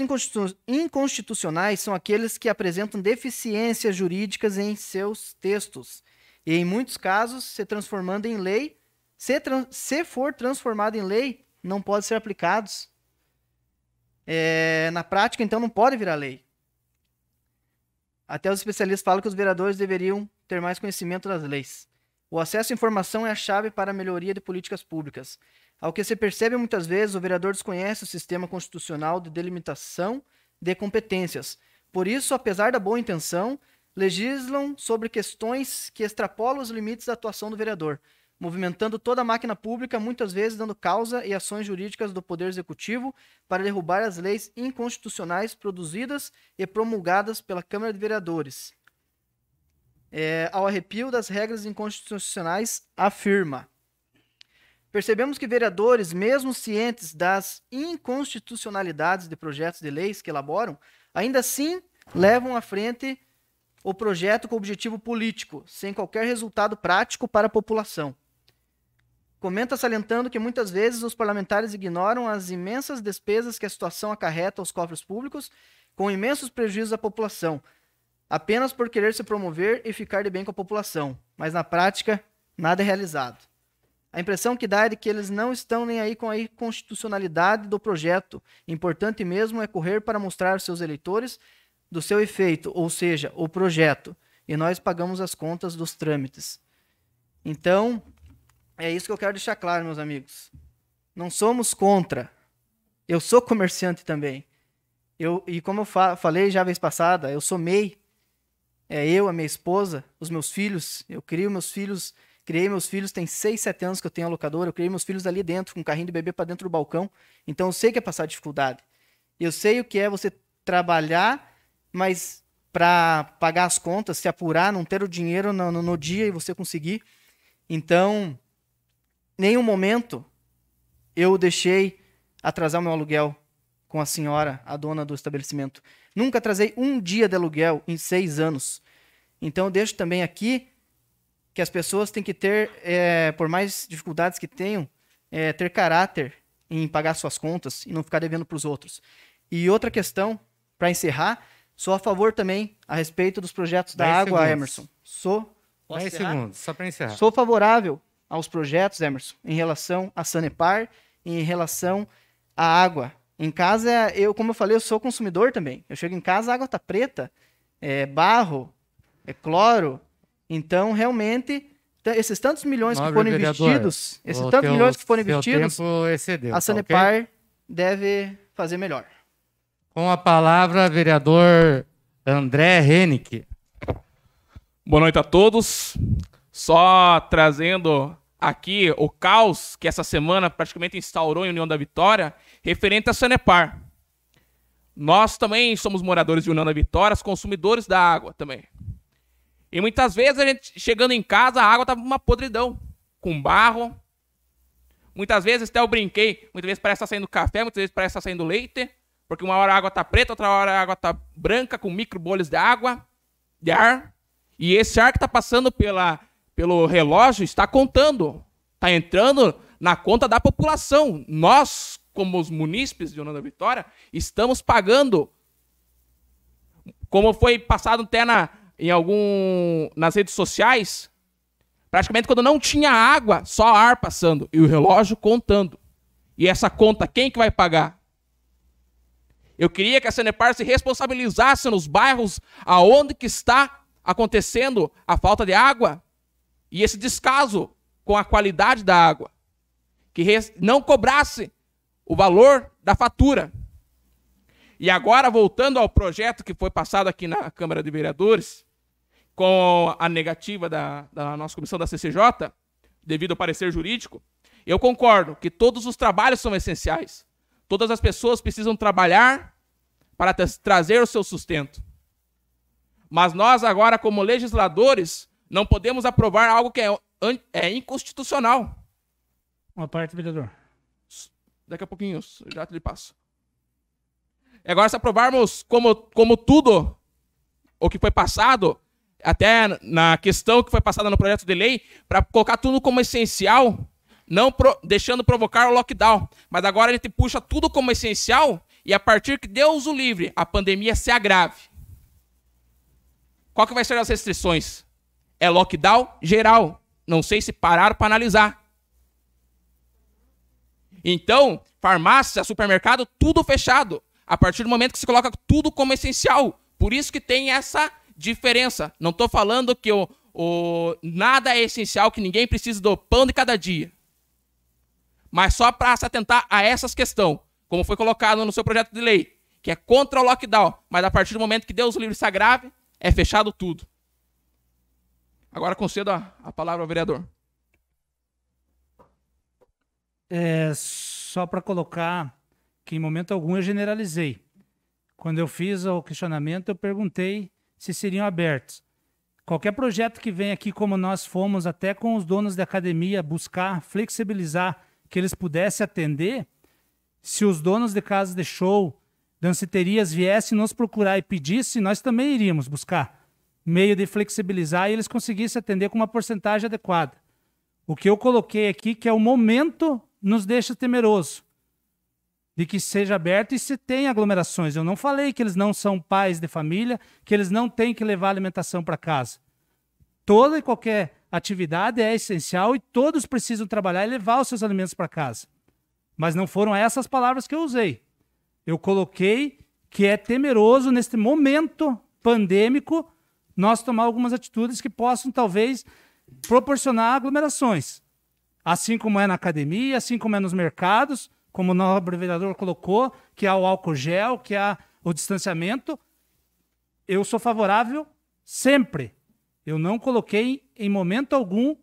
inconstitucionais são aqueles que apresentam deficiências jurídicas em seus textos e, em muitos casos, se transformando em lei. Se for transformado em lei, não pode ser aplicados. Na prática, então, não pode virar lei. Até os especialistas falam que os vereadores deveriam ter mais conhecimento das leis. O acesso à informação é a chave para a melhoria de políticas públicas. Ao que se percebe muitas vezes, o vereador desconhece o sistema constitucional de delimitação de competências. Por isso, apesar da boa intenção, legislam sobre questões que extrapolam os limites da atuação do vereador, movimentando toda a máquina pública, muitas vezes dando causa e ações jurídicas do Poder Executivo para derrubar as leis inconstitucionais produzidas e promulgadas pela Câmara de Vereadores. Ao arrepio das regras inconstitucionais, afirma. Percebemos que vereadores, mesmo cientes das inconstitucionalidades de projetos de leis que elaboram, ainda assim levam à frente o projeto com objetivo político, sem qualquer resultado prático para a população. Comenta salientando que muitas vezes os parlamentares ignoram as imensas despesas que a situação acarreta aos cofres públicos, com imensos prejuízos à população, apenas por querer se promover e ficar de bem com a população, mas na prática nada é realizado. A impressão que dá é de que eles não estão nem aí com a inconstitucionalidade do projeto. Importante mesmo é correr para mostrar aos seus eleitores do seu efeito, ou seja, o projeto, e nós pagamos as contas dos trâmites. Então, é isso que eu quero deixar claro, meus amigos. Não somos contra. Eu sou comerciante também. E como eu falei já a vez passada, eu sou MEI. Eu, a minha esposa, os meus filhos. Eu criei meus filhos, tem 6, 7 anos que eu tenho a locadora. Eu criei meus filhos ali dentro, com um carrinho de bebê para dentro do balcão. Então, eu sei que é passar dificuldade. Eu sei o que é você trabalhar, mas para pagar as contas, se apurar, não ter o dinheiro no dia e você conseguir. Então, nenhum momento eu deixei atrasar o meu aluguel com a senhora, a dona do estabelecimento. Nunca atrasei um dia de aluguel em 6 anos. Então, eu deixo também aqui que as pessoas têm que ter, por mais dificuldades que tenham, ter caráter em pagar suas contas e não ficar devendo para os outros. E outra questão, para encerrar, sou a favor também a respeito dos projetos da água, segundos. Emerson. Posso 10 encerrar? segundos, só para encerrar. Sou favorável aos projetos, Emerson, em relação à Sanepar e em relação à água. Em casa, como eu falei, eu sou consumidor também. Eu chego em casa, a água está preta, é barro, é cloro. Então, realmente, esses tantos milhões que foram investidos, excedeu, a Sanepar deve fazer melhor. Com a palavra, vereador André Hennick. Boa noite a todos. Só trazendo aqui o caos que essa semana praticamente instaurou em União da Vitória, referente à Sanepar. Nós também somos moradores de União da Vitória, consumidores da água também. E muitas vezes a gente chegando em casa, a água estava uma podridão, com barro. Muitas vezes, até eu brinquei, muitas vezes parece estar saindo café, muitas vezes parece estar saindo leite, porque uma hora a água está preta, outra hora a água está branca, com micro bolhas de água, de ar. E esse ar que está passando pelo relógio está contando, está entrando na conta da população. Nós, como os munícipes de União da Vitória, estamos pagando, como foi passado até nas redes sociais, praticamente quando não tinha água, só ar passando e o relógio contando. E essa conta, quem que vai pagar? Eu queria que a Sanepar se responsabilizasse nos bairros aonde que está acontecendo a falta de água e esse descaso com a qualidade da água. Que não cobrasse o valor da fatura. E agora, voltando ao projeto que foi passado aqui na Câmara de Vereadores, com a negativa da nossa comissão da CCJ, devido ao parecer jurídico, eu concordo que todos os trabalhos são essenciais. Todas as pessoas precisam trabalhar para trazer o seu sustento. Mas nós agora, como legisladores, não podemos aprovar algo que é inconstitucional. Uma parte, vereador. Daqui a pouquinho, já te passo. E agora, se aprovarmos como tudo o que foi passado, até na questão que foi passada no projeto de lei, para colocar tudo como essencial, não deixando provocar o lockdown. Mas agora a gente puxa tudo como essencial e a partir que Deus o livre, a pandemia se agrave. Qual que vai ser as restrições? É lockdown geral. Não sei se pararam para analisar. Então, farmácia, supermercado, tudo fechado. A partir do momento que se coloca tudo como essencial. Por isso que tem essa diferença. Não estou falando que nada é essencial, que ninguém precisa do pão de cada dia. Mas só para se atentar a essas questões, como foi colocado no seu projeto de lei, que é contra o lockdown, mas a partir do momento que Deus o livre se agrave, é fechado tudo. Agora concedo a palavra ao vereador. Só para colocar que em momento algum eu generalizei. Quando eu fiz o questionamento, eu perguntei se seriam abertos. Qualquer projeto que vem aqui, como nós fomos até com os donos da academia, buscar flexibilizar que eles pudessem atender, se os donos de casas de show, danceterias viessem nos procurar e pedissem, nós também iríamos buscar meio de flexibilizar e eles conseguissem atender com uma porcentagem adequada. O que eu coloquei aqui, que é o momento, nos deixa temeroso de que seja aberto e se tem aglomerações. Eu não falei que eles não são pais de família, que eles não têm que levar alimentação para casa. Toda e qualquer atividade é essencial e todos precisam trabalhar e levar os seus alimentos para casa. Mas não foram essas palavras que eu usei. Eu coloquei que é temeroso, neste momento pandêmico, nós tomar algumas atitudes que possam, talvez, proporcionar aglomerações. Assim como é na academia, assim como é nos mercados, como o nobre vereador colocou, que há o álcool gel, que há o distanciamento. Eu sou favorável sempre. Eu não coloquei em momento algum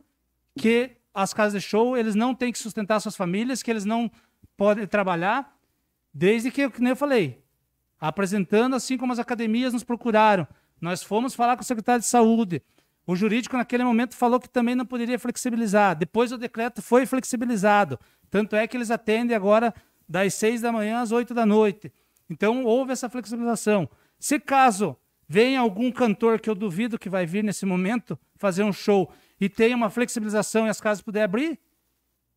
que as casas de show eles não têm que sustentar suas famílias, que eles não podem trabalhar, desde que, como eu falei, apresentando assim como as academias nos procuraram. Nós fomos falar com o secretário de saúde. O jurídico, naquele momento, falou que também não poderia flexibilizar. Depois o decreto foi flexibilizado. Tanto é que eles atendem agora das 6 da manhã às 8 da noite. Então, houve essa flexibilização. Se caso venha algum cantor, que eu duvido que vai vir nesse momento, fazer um show, e tenha uma flexibilização e as casas puderem abrir,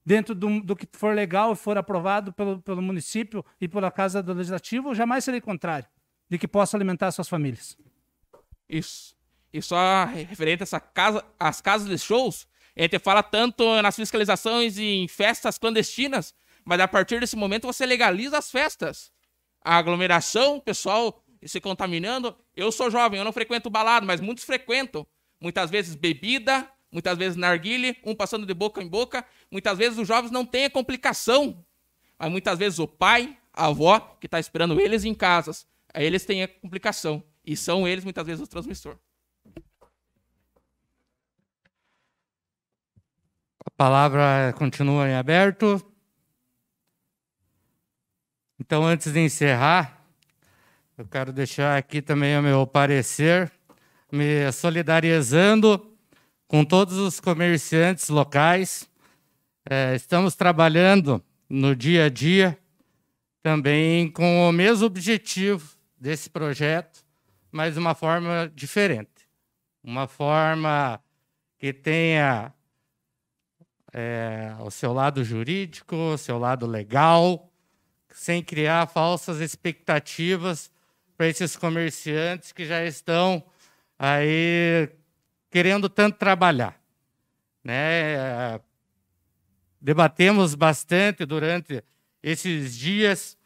dentro do que for legal e for aprovado pelo município e pela Casa do Legislativo, eu jamais serei contrário de que possa alimentar suas famílias. Isso. E só referente a às casas de shows, a gente fala tanto nas fiscalizações e em festas clandestinas, mas a partir desse momento você legaliza as festas. A aglomeração, o pessoal se contaminando. Eu sou jovem, eu não frequento balada, mas muitos frequentam. Muitas vezes bebida, muitas vezes narguile, um passando de boca em boca. Muitas vezes os jovens não têm a complicação, mas muitas vezes o pai, a avó, que está esperando eles em casas, aí eles têm a complicação. E são eles, muitas vezes, o transmissor. A palavra continua em aberto. Então, antes de encerrar, eu quero deixar aqui também o meu parecer, me solidarizando com todos os comerciantes locais. Estamos trabalhando no dia a dia também com o mesmo objetivo desse projeto, mas de uma forma diferente. Uma forma que tenha o seu lado jurídico, o seu lado legal, sem criar falsas expectativas para esses comerciantes que já estão aí querendo tanto trabalhar, né? Debatemos bastante durante esses dias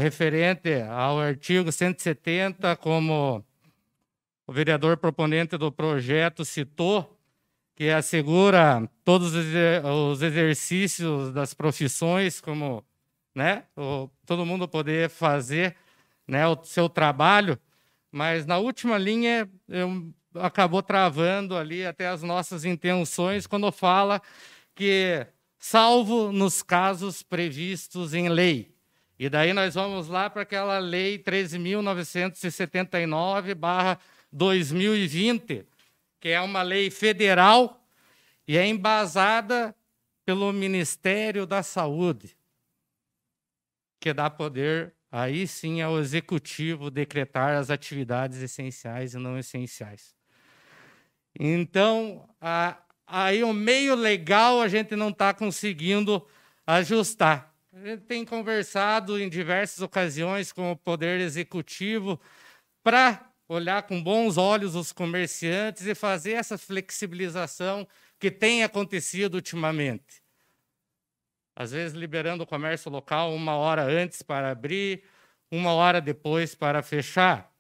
referente ao artigo 170, como o vereador proponente do projeto citou, que assegura todos os exercícios das profissões, como, né, todo mundo poder fazer, né, o seu trabalho, mas na última linha acabou travando ali até as nossas intenções quando fala que, salvo nos casos previstos em lei. E daí nós vamos lá para aquela lei 13.979/2020, que é uma lei federal e é embasada pelo Ministério da Saúde, que dá poder, aí sim, ao Executivo decretar as atividades essenciais e não essenciais. Então, aí o meio legal a gente não está conseguindo ajustar. A gente tem conversado em diversas ocasiões com o Poder Executivo para olhar com bons olhos os comerciantes e fazer essa flexibilização que tem acontecido ultimamente. Às vezes liberando o comércio local 1 hora antes para abrir, 1 hora depois para fechar,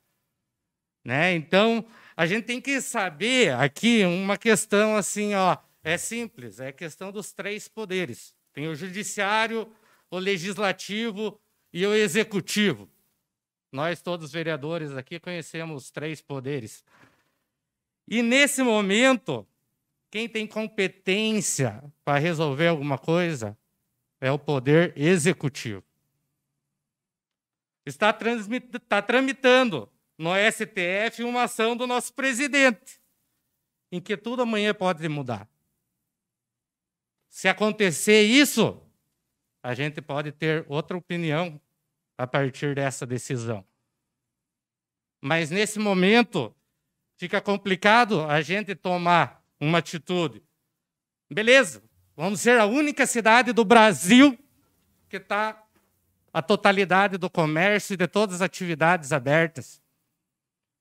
né? Então, a gente tem que saber aqui uma questão assim, ó, é simples, é a questão dos 3 poderes. Tem o judiciário, o legislativo e o executivo. Nós, todos vereadores aqui, conhecemos os 3 poderes. E, nesse momento, quem tem competência para resolver alguma coisa é o Poder Executivo. Está tramitando no STF uma ação do nosso presidente, em que tudo amanhã pode mudar. Se acontecer isso, a gente pode ter outra opinião a partir dessa decisão. Mas, nesse momento, fica complicado a gente tomar uma atitude. Beleza, vamos ser a única cidade do Brasil que está a totalidade do comércio e de todas as atividades abertas.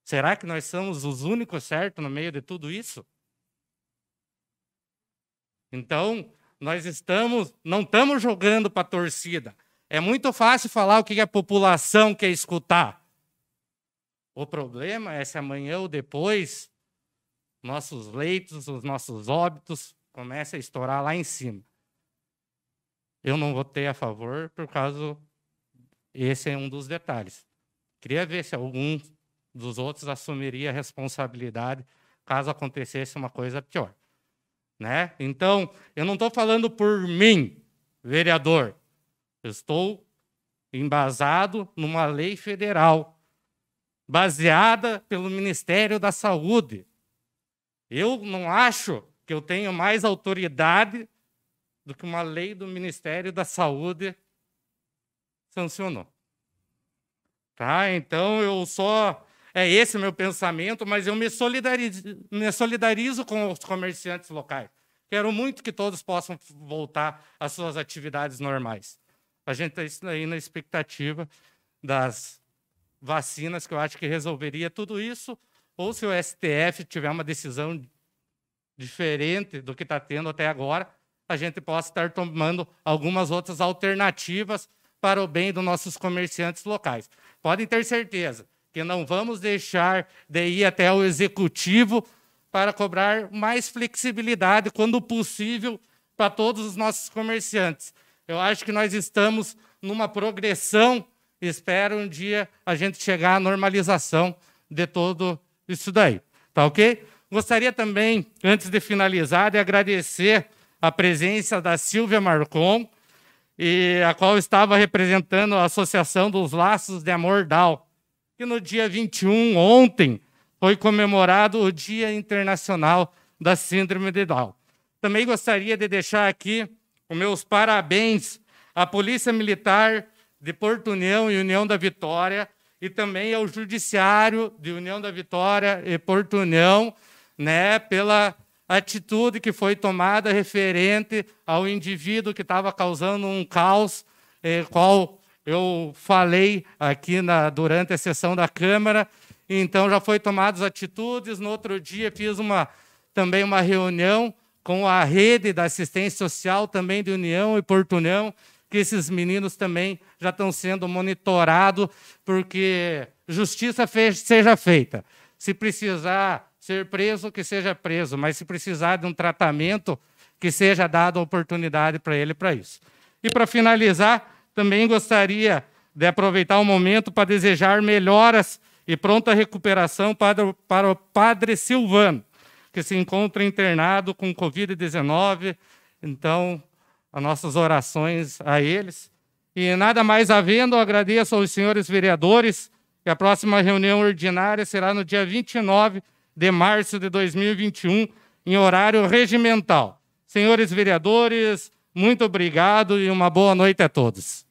Será que nós somos os únicos certos no meio de tudo isso? Então, nós não estamos jogando para a torcida. É muito fácil falar o que a população quer escutar. O problema é se amanhã ou depois nossos leitos, os nossos óbitos comecem a estourar lá em cima. Eu não votei a favor por causa... Esse é um dos detalhes. Queria ver se algum dos outros assumiria a responsabilidade caso acontecesse uma coisa pior. Né? Então, eu não estou falando por mim, vereador. Eu estou embasado numa lei federal, baseada pelo Ministério da Saúde. Eu não acho que eu tenho mais autoridade do que uma lei do Ministério da Saúde sancionou. Tá? Então, eu só... É esse o meu pensamento, mas eu me solidarizo com os comerciantes locais. Quero muito que todos possam voltar às suas atividades normais. A gente está aí na expectativa das vacinas, que eu acho que resolveria tudo isso, ou se o STF tiver uma decisão diferente do que está tendo até agora, a gente possa estar tomando algumas outras alternativas para o bem dos nossos comerciantes locais. Podem ter certeza que não vamos deixar de ir até o executivo para cobrar mais flexibilidade, quando possível, para todos os nossos comerciantes. Eu acho que nós estamos numa progressão, espero um dia a gente chegar à normalização de tudo isso daí. Tá ok? Gostaria também, antes de finalizar, de agradecer a presença da Silvia Marcon, e a qual estava representando a Associação dos Laços de Amor Down, que no dia 21, ontem, foi comemorado o Dia Internacional da Síndrome de Down. Também gostaria de deixar aqui os meus parabéns à Polícia Militar de Porto União e União da Vitória, e também ao Judiciário de União da Vitória e Porto União, né, pela atitude que foi tomada referente ao indivíduo que estava causando um caos, qual eu falei aqui durante a sessão da Câmara. Então, já foi tomadas atitudes. No outro dia, fiz também uma reunião com a rede da assistência social, também de União e Porto União, que esses meninos também já estão sendo monitorados, porque justiça seja feita. Se precisar ser preso, que seja preso, mas se precisar de um tratamento, que seja dada a oportunidade para ele para isso. E, para finalizar, também gostaria de aproveitar o momento para desejar melhoras e pronta recuperação para o Padre Silvano, que se encontra internado com Covid-19. Então, as nossas orações a eles. E, nada mais havendo, agradeço aos senhores vereadores, que a próxima reunião ordinária será no dia 29 de março de 2021, em horário regimental. Senhores vereadores, muito obrigado e uma boa noite a todos.